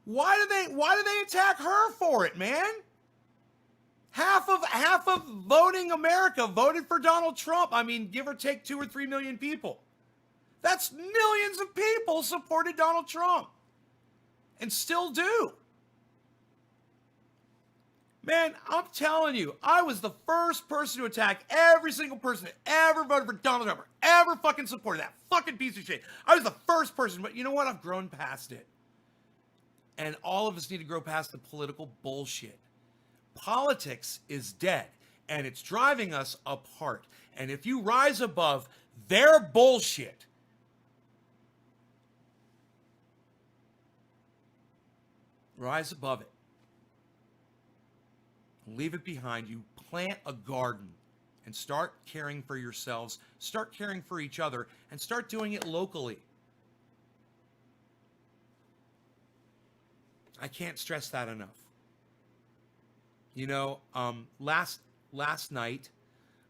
why do they attack her for it, man? Half of voting America voted for Donald Trump. I mean, give or take 2 or 3 million people. That's millions of people supported Donald Trump and still do. Man, I'm telling you, I was the first person to attack every single person that ever voted for Donald Trump or ever fucking supported that fucking piece of shit. I was the first person, but you know what? I've grown past it. And all of us need to grow past the political bullshit. Politics is dead, and it's driving us apart. And if you rise above their bullshit, rise above it. Leave it behind you. Plant a garden and start caring for yourselves. Start caring for each other and start doing it locally. I can't stress that enough. You know, last night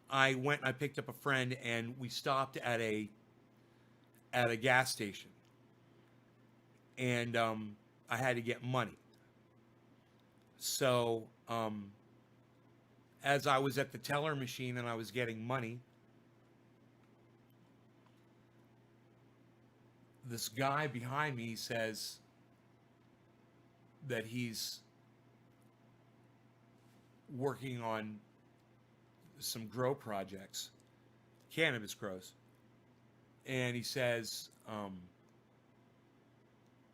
I went and I picked up a friend and we stopped at a gas station. And I had to get money. So, as I was at the teller machine and I was getting money, this guy behind me says that he's working on some grow projects, cannabis grows. And he says,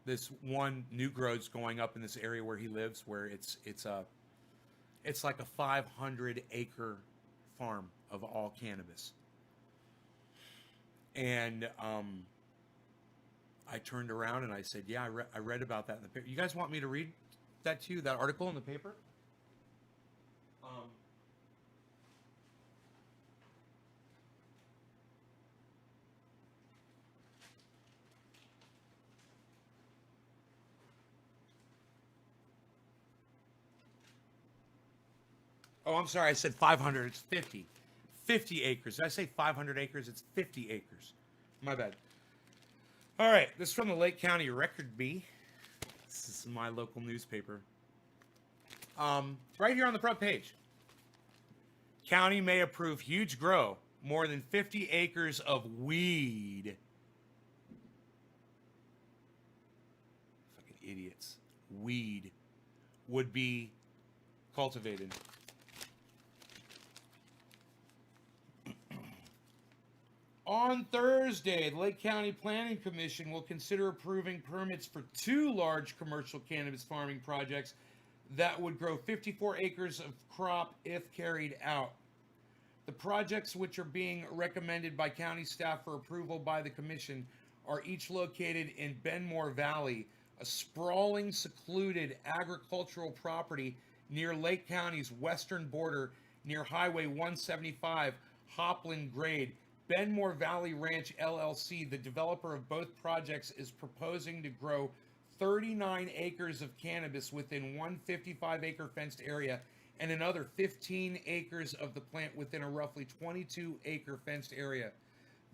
this one new grow's going up in this area where he lives, where it's like a 500-acre farm of all cannabis. And I turned around and I said, yeah, I read about that in the paper. You guys want me to read that to you, that article in the paper? Oh, I'm sorry. I said 500. It's 50. 50 acres. Did I say 500 acres? It's 50 acres. My bad. All right. This is from the Lake County Record Bee. This is my local newspaper. Right here on the front page. County may approve huge grow, more than 50 acres of weed. Fucking idiots. Weed would be cultivated. On Thursday, the Lake County Planning Commission will consider approving permits for 2 large commercial cannabis farming projects that would grow 54 acres of crop if carried out. The projects, which are being recommended by county staff for approval by the commission, are each located in Benmore Valley, a sprawling, secluded agricultural property near Lake County's western border near Highway 175, Hopland Grade. Benmore Valley Ranch LLC, the developer of both projects, is proposing to grow 39 acres of cannabis within one 55-acre fenced area and another 15 acres of the plant within a roughly 22-acre fenced area.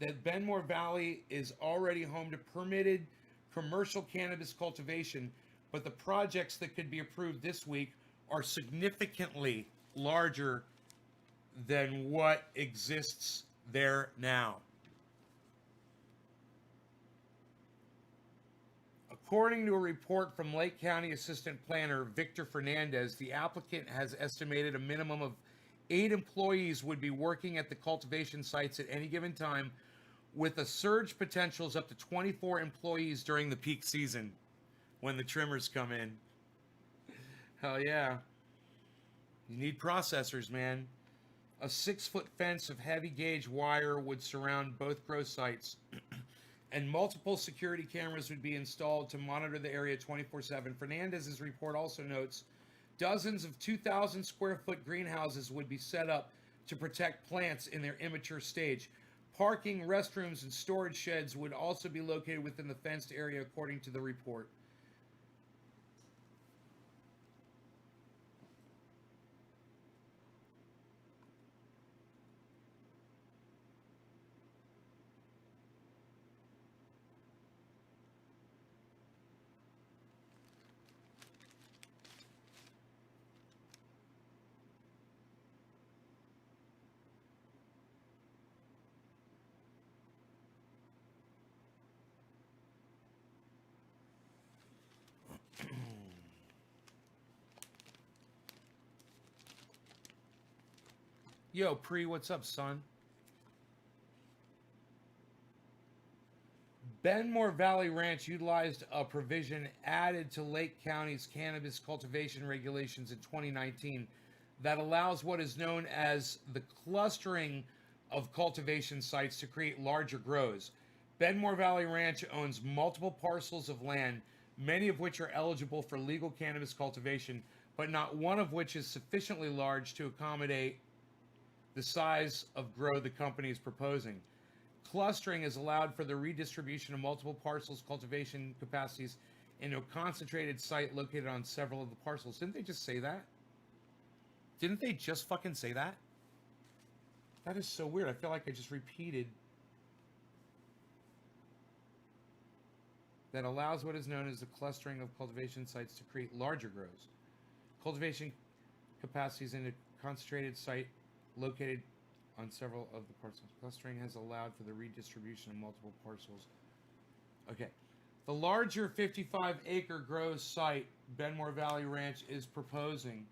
That Benmore Valley is already home to permitted commercial cannabis cultivation, but the projects that could be approved this week are significantly larger than what exists there now. According to a report from Lake County Assistant Planner Victor Fernandez, the applicant has estimated a minimum of 8 employees would be working at the cultivation sites at any given time, with a surge potentials up to 24 employees during the peak season when the trimmers come in. Hell yeah. You need processors, man. A 6-foot fence of heavy gauge wire would surround both grow sites, and multiple security cameras would be installed to monitor the area 24/7. Fernandez's report also notes dozens of 2,000 square foot greenhouses would be set up to protect plants in their immature stage. Parking, restrooms, and storage sheds would also be located within the fenced area, according to the report. Yo, Pre, what's up, son? Benmore Valley Ranch utilized a provision added to Lake County's cannabis cultivation regulations in 2019 that allows what is known as the clustering of cultivation sites to create larger grows. Benmore Valley Ranch owns multiple parcels of land, many of which are eligible for legal cannabis cultivation, but not one of which is sufficiently large to accommodate the size of grow the company is proposing. Clustering is allowed for the redistribution of multiple parcels' cultivation capacities into a concentrated site located on several of the parcels. Didn't they just say that? Didn't they just fucking say that? That is so weird. I feel like I just repeated. That allows what is known as the clustering of cultivation sites to create larger grows. Cultivation capacities in a concentrated site located on several of the parcels. Clustering has allowed for the redistribution of multiple parcels. Okay. The larger 55-acre grow site Benmore Valley Ranch is proposing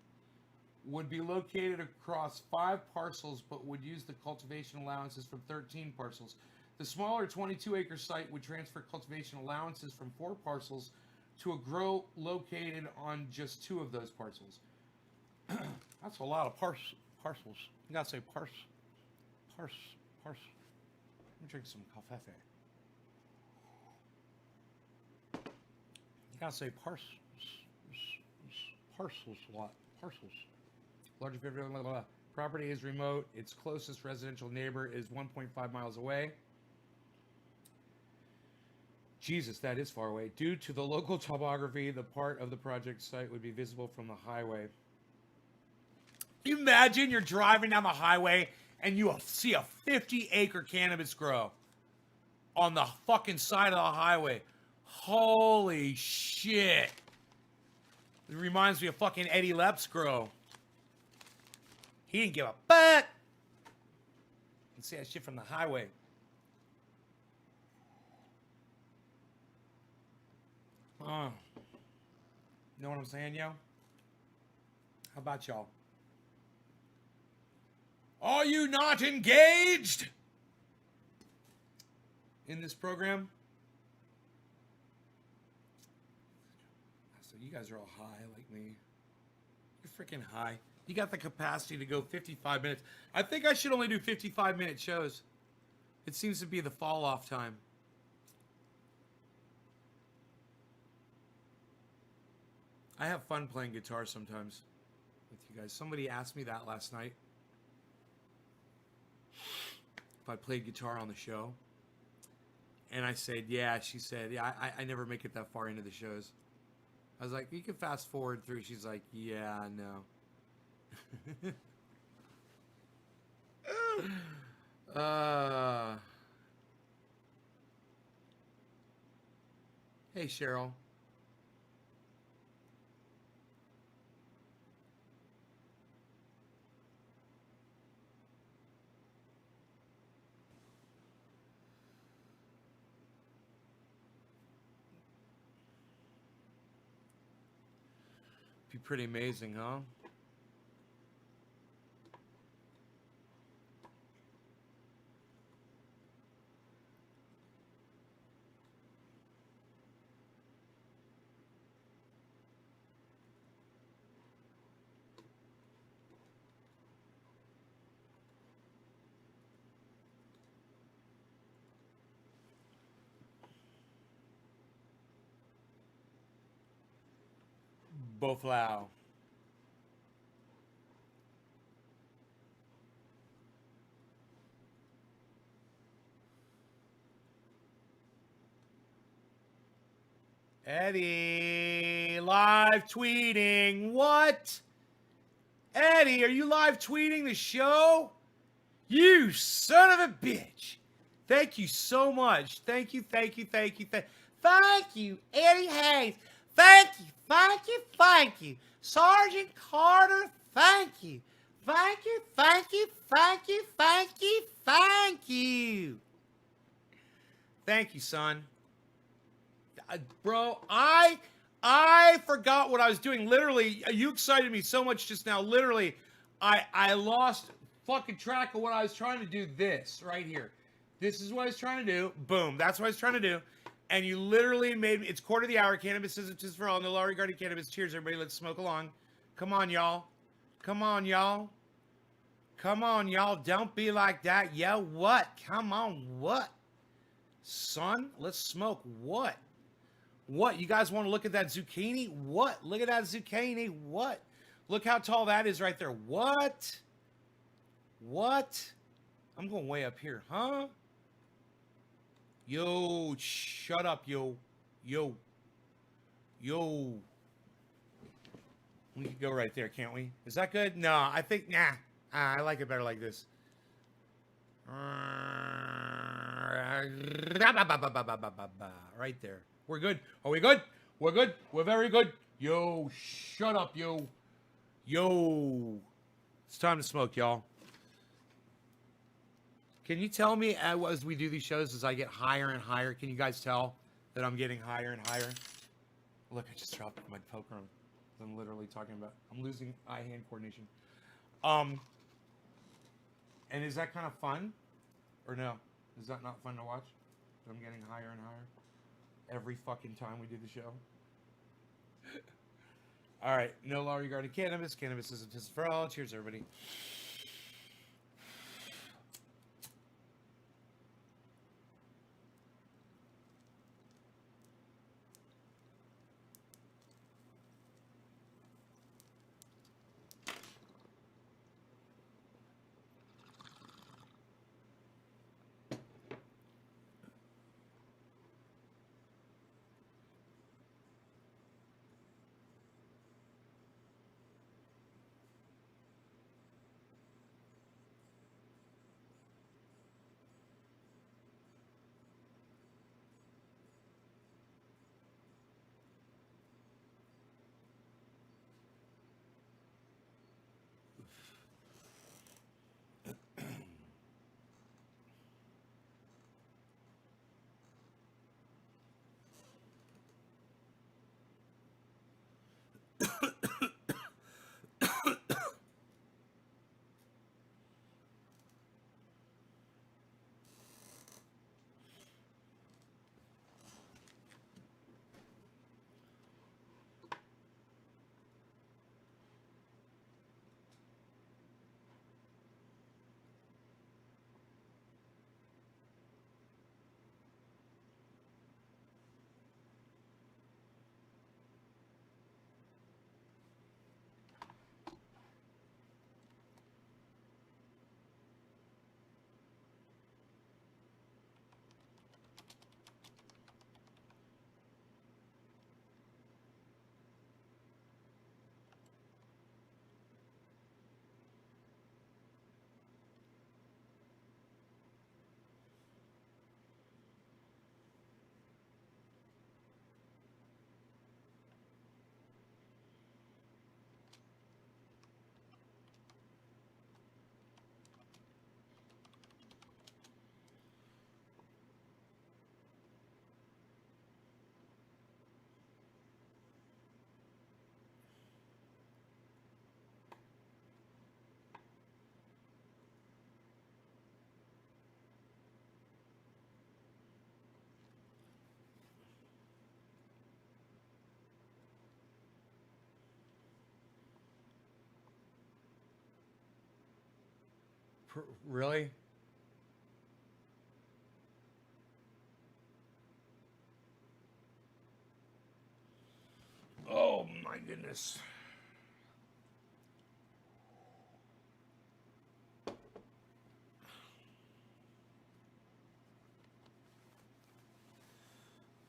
would be located across 5 parcels, but would use the cultivation allowances from 13 parcels. The smaller 22-acre site would transfer cultivation allowances from 4 parcels to a grow located on just 2 of those parcels. That's a lot of parcels. You gotta say parse. Let me drink some coffee. You gotta say parcels a lot. Parcels. Larger blah, blah, blah. Property is remote. Its closest residential neighbor is 1.5 miles away. Jesus, that is far away. Due to the local topography, the part of the project site would be visible from the highway. You imagine you're driving down the highway and you see a 50-acre cannabis grow on the fucking side of the highway. Holy shit. It reminds me of fucking Eddie Lepscrow. He didn't give a fuck. You can see that shit from the highway. You know what I'm saying, yo? How about y'all? Are you not engaged in this program? So you guys are all high like me. You're freaking high. You got the capacity to go 55 minutes. I think I should only do 55-minute shows. It seems to be the fall-off time. I have fun playing guitar sometimes with you guys. Somebody asked me that last night. If I played guitar on the show. And I said, yeah. She said, yeah, I never make it that far into the shows. I was like, you can fast forward through. She's like, yeah, no. Hey, Cheryl. Be pretty amazing, huh? Both loud. Eddie, live tweeting. What? Eddie, are you live tweeting the show? You son of a bitch. Thank you so much. Thank you, thank you, thank you, thank you, Eddie Hayes. Thank you, thank you, thank you. Sergeant Carter, thank you. Thank you, thank you, thank you, thank you, thank you. Thank you, son. Bro, I forgot what I was doing. Literally, you excited me so much just now. Literally, I lost fucking track of what I was trying to do. This right here. This is what I was trying to do. Boom. That's what I was trying to do. And you literally made me. It's quarter of the hour. Cannabis is just for all. No law regarding cannabis. Cheers, everybody. Let's smoke along. Come on, y'all. Come on, y'all. Come on, y'all. Don't be like that. Yeah, what? Come on, what? Son, let's smoke. What? What? You guys want to look at that zucchini? What? Look at that zucchini. What? Look how tall that is right there. What? What? I'm going way up here, huh? Yo, shut up, yo. Yo. Yo. We could go right there, can't we? Is that good? No, I think, nah. I like it better like this. Right there. We're good. Are we good? We're good. We're very good. Yo, shut up, yo. Yo. It's time to smoke, y'all. Can you tell me as we do these shows, as I get higher and higher, can you guys tell that I'm getting higher and higher? Look, I just dropped my poker. I'm literally talking about, I'm losing eye-hand coordination. And is that kind of fun? Or no? Is that not fun to watch? That I'm getting higher and higher? Every fucking time we do the show. All right, no law regarding cannabis. Cannabis isn't just for all. Cheers, everybody. Really? Oh my goodness.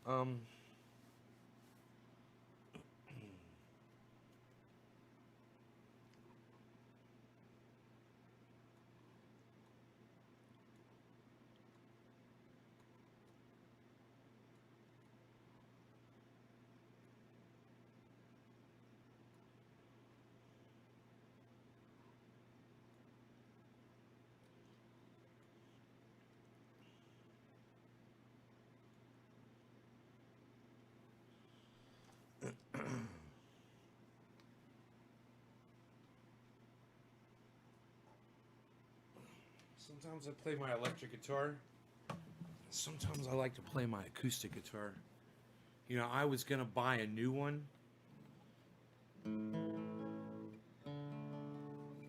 Um, sometimes I play my electric guitar. Sometimes I like to play my acoustic guitar. You know, I was gonna buy a new one,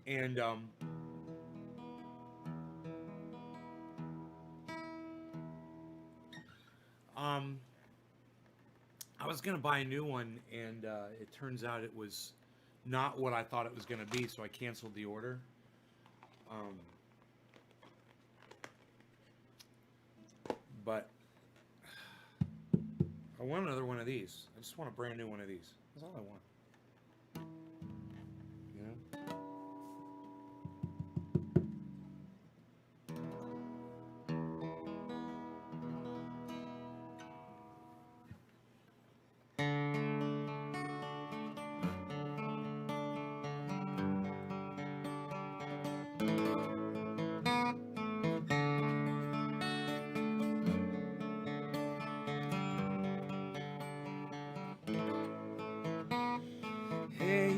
and I was gonna buy a new one, and it turns out it was not what I thought it was gonna be, so I canceled the order. But I want another one of these. I just want a brand new one of these. That's all I want. You know? Hey,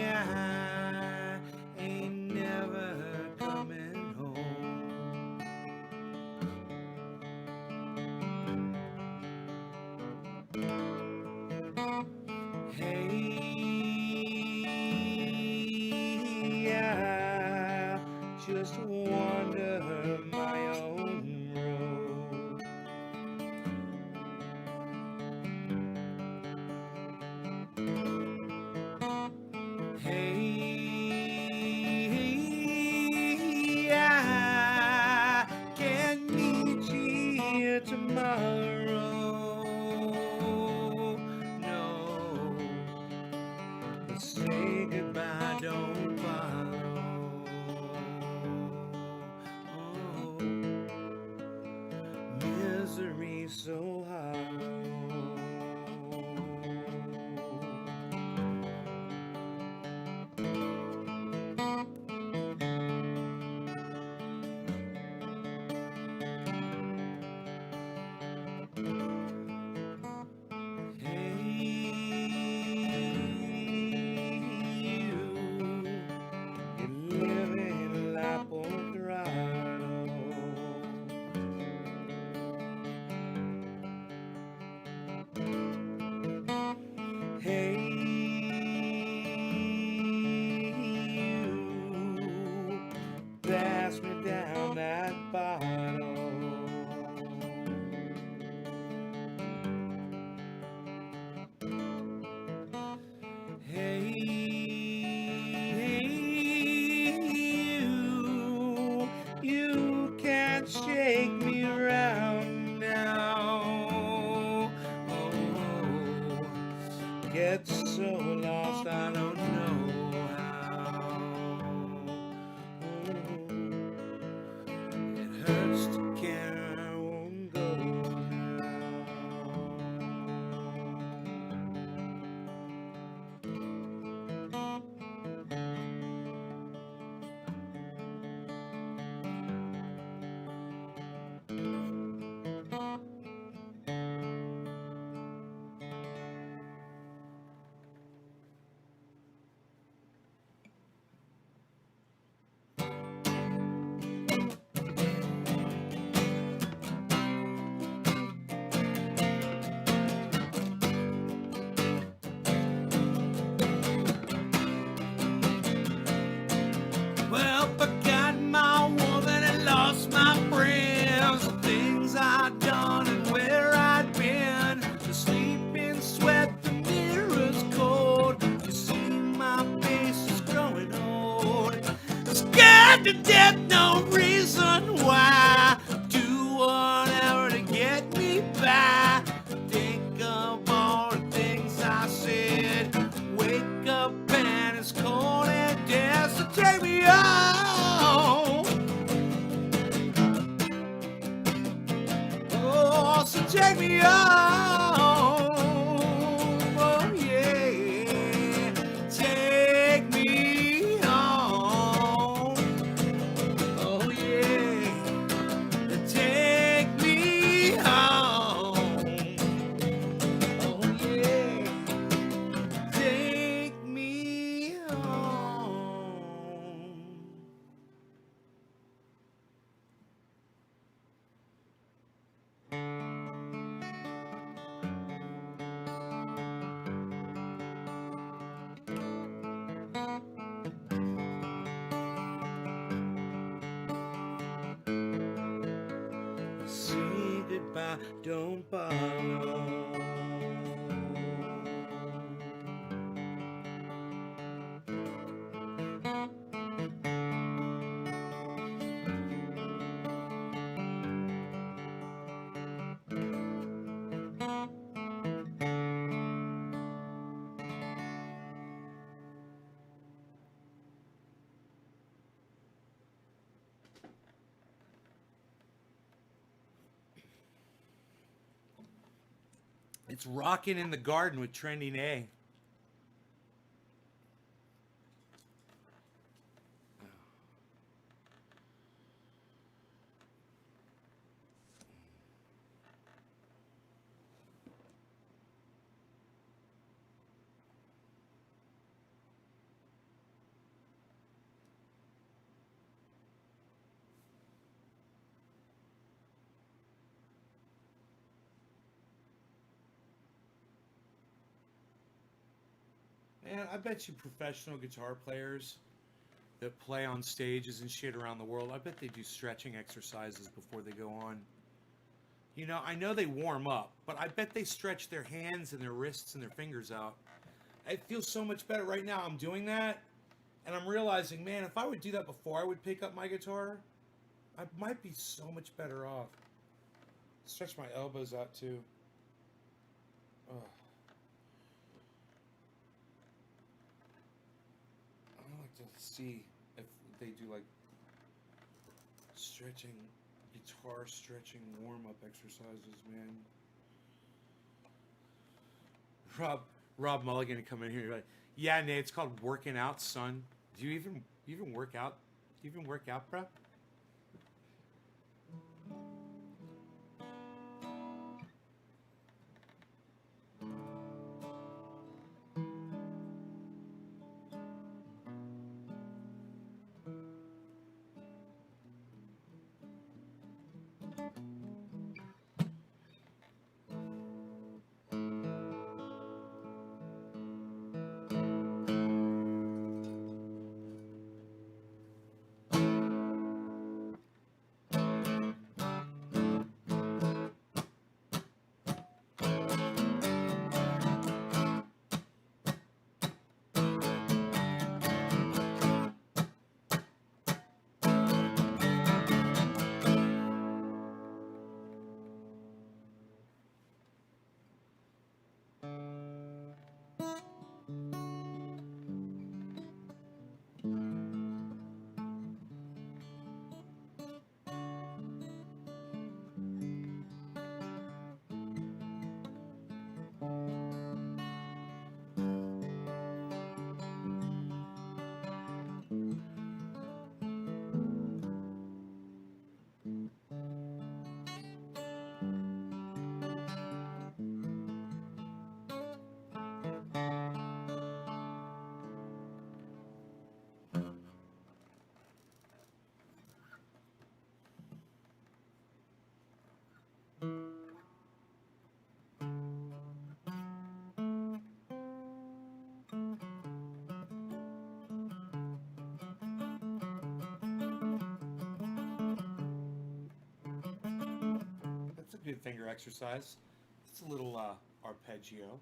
I ain't never coming home. Hey, I just wander my own road. Hey, I can meet you here tomorrow. No, but say goodbye, don't borrow. Oh, misery so hollow. to death, no reason why. Do whatever to get me by. Think of all the things I said. Wake up and it's cold and dead, so take me home. Oh, so take me home. Oh, yeah. Take me home. Oh, yeah. Take me home. Oh, yeah. Take me home. Say goodbye, don't bother. It's rocking in the garden with Trending A. Man, I bet you professional guitar players that play on stages and shit around the world, I bet they do stretching exercises before they go on. You know, I know they warm up, but I bet they stretch their hands and their wrists and their fingers out. It feels so much better right now. I'm doing that, and I'm realizing, man, if I would do that before I would pick up my guitar, I might be so much better off. Stretch my elbows out, too. Ugh. I like to see if they do, like, stretching, guitar stretching warm-up exercises, man. Rob Mulligan to come in here and be like, yeah, Nate, it's called working out, son. Do you even work out? Do you even work out, bro? That's a good finger exercise. It's a little arpeggio.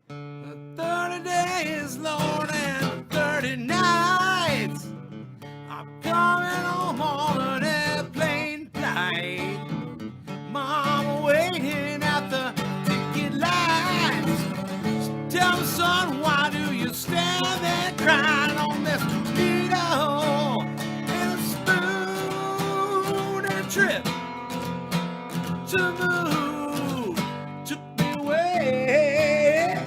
The 30 days, Lord, and 30 nights. I'm coming home on an airplane flight. Mama waiting at the ticket lines. Tell me, son, why do you stand there crying on this needle and a spoon and a trip to the moon took me away.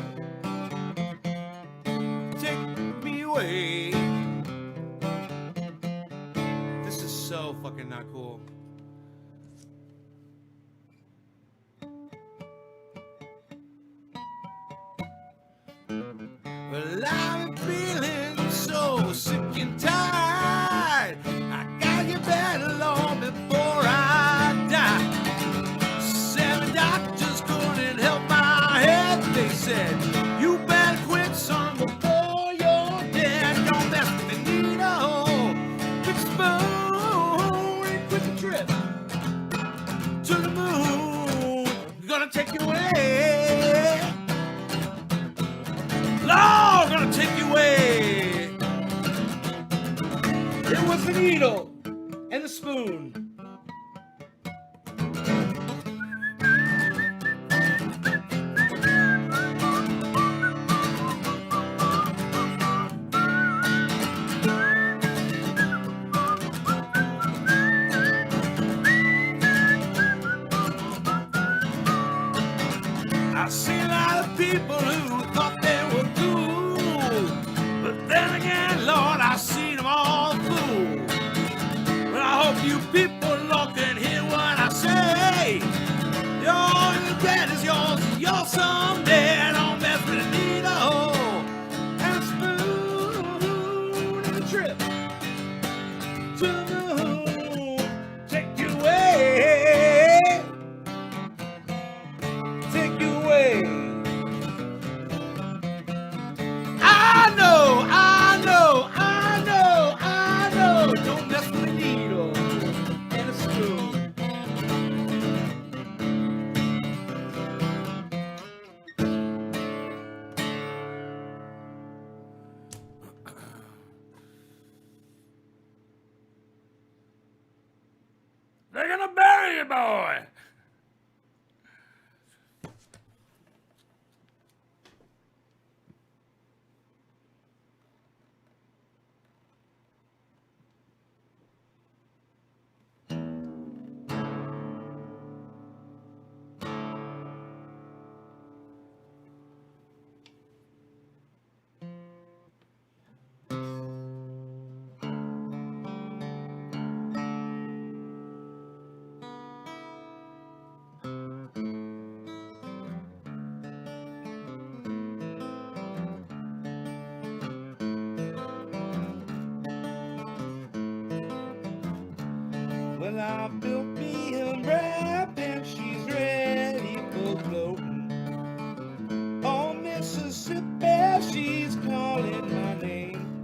Take me away. This is so fucking not cool. Well, I'm feeling so sick and tired. I gotta get better, Lord, before I die. 7 doctors couldn't help my head. They said, you better quit, son, before you're dead. Don't mess with the needle. Quit the spoon and quit the trip to the moon. Gonna take you away. Lord, gonna take you away. It was the needle and the spoon. I see a lot of people who thought they were cool, but then again, Lord, I seen them all fool. But I hope you people, Lord, can hear what I say. Your regret is yours someday. Don't mess with the needle and a spoon and a trip to the moon. Take you away. Take you away. I know. Don't mess with the needle and a spoon. They're gonna bury you, boy. Well, I built me a wrap and she's ready for floating. On Mississippi, she's calling my name.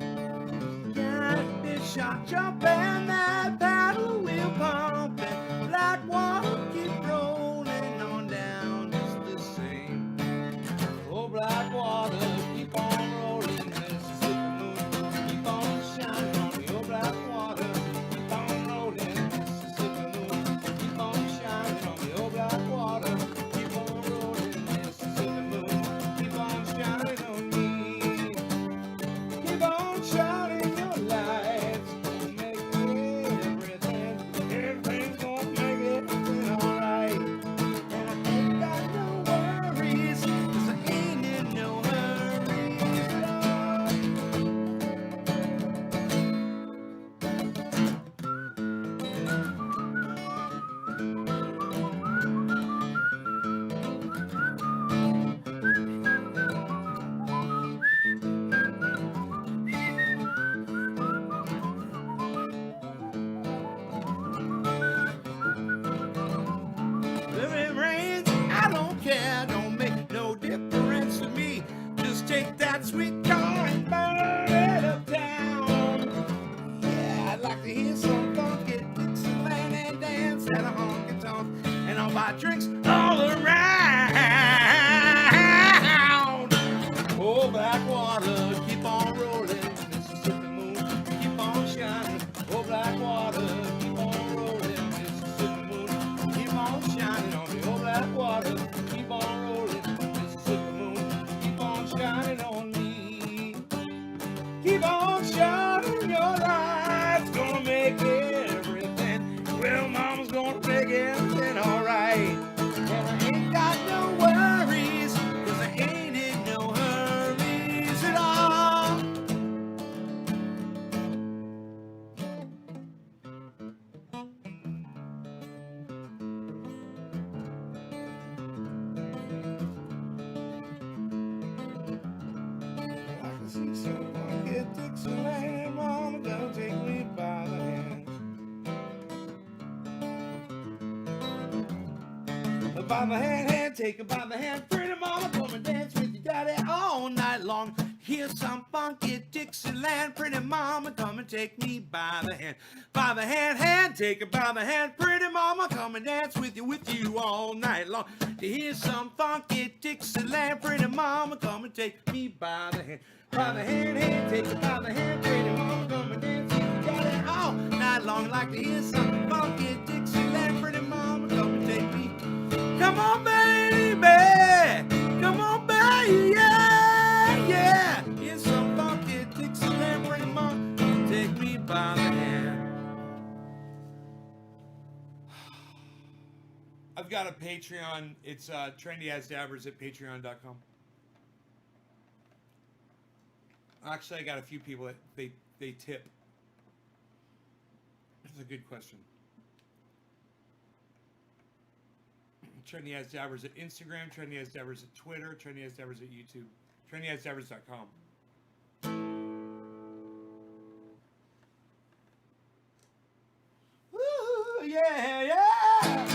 Got a fish shot jumping, that paddle wheel pumping. Black water keep rolling on down just the same. Oh, black water keep on rolling, Mississippi moon keep on shining on me. Oh, black water keep on rolling, Mississippi moon keep on shining on me. Oh, black water keep on rolling, Mississippi moon keep on shining on me. Keep on shining your lights, don't make me sweet corn and burn uptown. Yeah, I'd like to hear some funky Dixieland and dance at a honky tonk, and I'll buy drinks all around. Oh, Blackwater, keep on rolling, Mississippi moon, keep on shining. Oh, Blackwater, keep on rolling, Mississippi moon, keep on shining on me. Oh, Blackwater, keep on rolling, Mississippi moon, keep on shining on me. Keep on shining, your light's gonna make everything. Well, mama's gonna make everything alright. And I ain't got no worries, 'cause I ain't in no hurries at all. I can see someone get Dixieland, mama, gonna take me by the hand. By the hand, take her by the hand, pretty mama, come and dance with your daddy all night long. Here's some funky Dixieland, pretty mama, come and take me by the hand. By the hand, take her by the hand, pretty mama, come and dance with you all night long. To hear some funky Dixieland, pretty mama, come and take me by the hand. By the hand, take her by the hand, pretty mama, come and dance with your daddy all night long. Like to hear some funky Dixieland, pretty mama, come and take me. Come on, baby. Come on, baby. Yeah, yeah. Here's some funky Dixieland, pretty mama, take me by the hand. I've got a Patreon. It's TrendyAsDabbers at patreon.com. Actually, I got a few people that they tip. That's a good question. TrendyAsDabbers at Instagram, TrendyAsDabbers at Twitter, TrendyAsDabbers at YouTube, TrendyAsDabbers.com. Woo, yeah, yeah.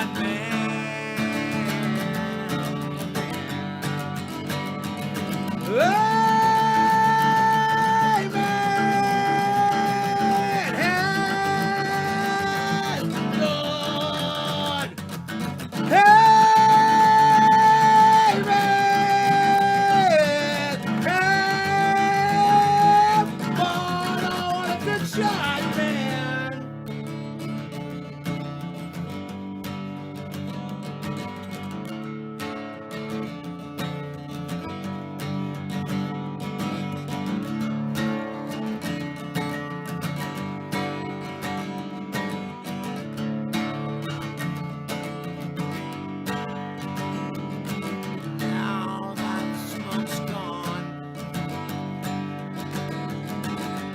shot, man. Hey, man. Hey, Lord. Hey, man. Hey, Lord, I want a good shot, man. Now that the smoke's gone,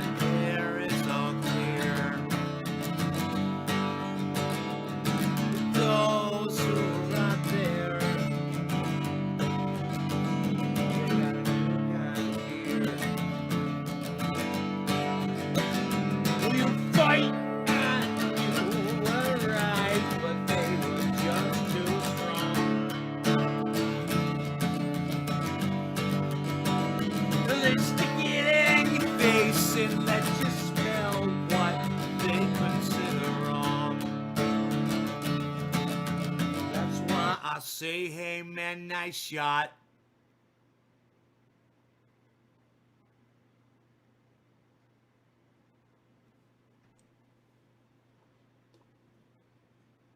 the air is all clear. Those who are out there, they got a new kind of gear. We fight and you were right, but they were just too strong. They stick it in your face and let you smell what they consider wrong. That's why I say, hey man, nice shot.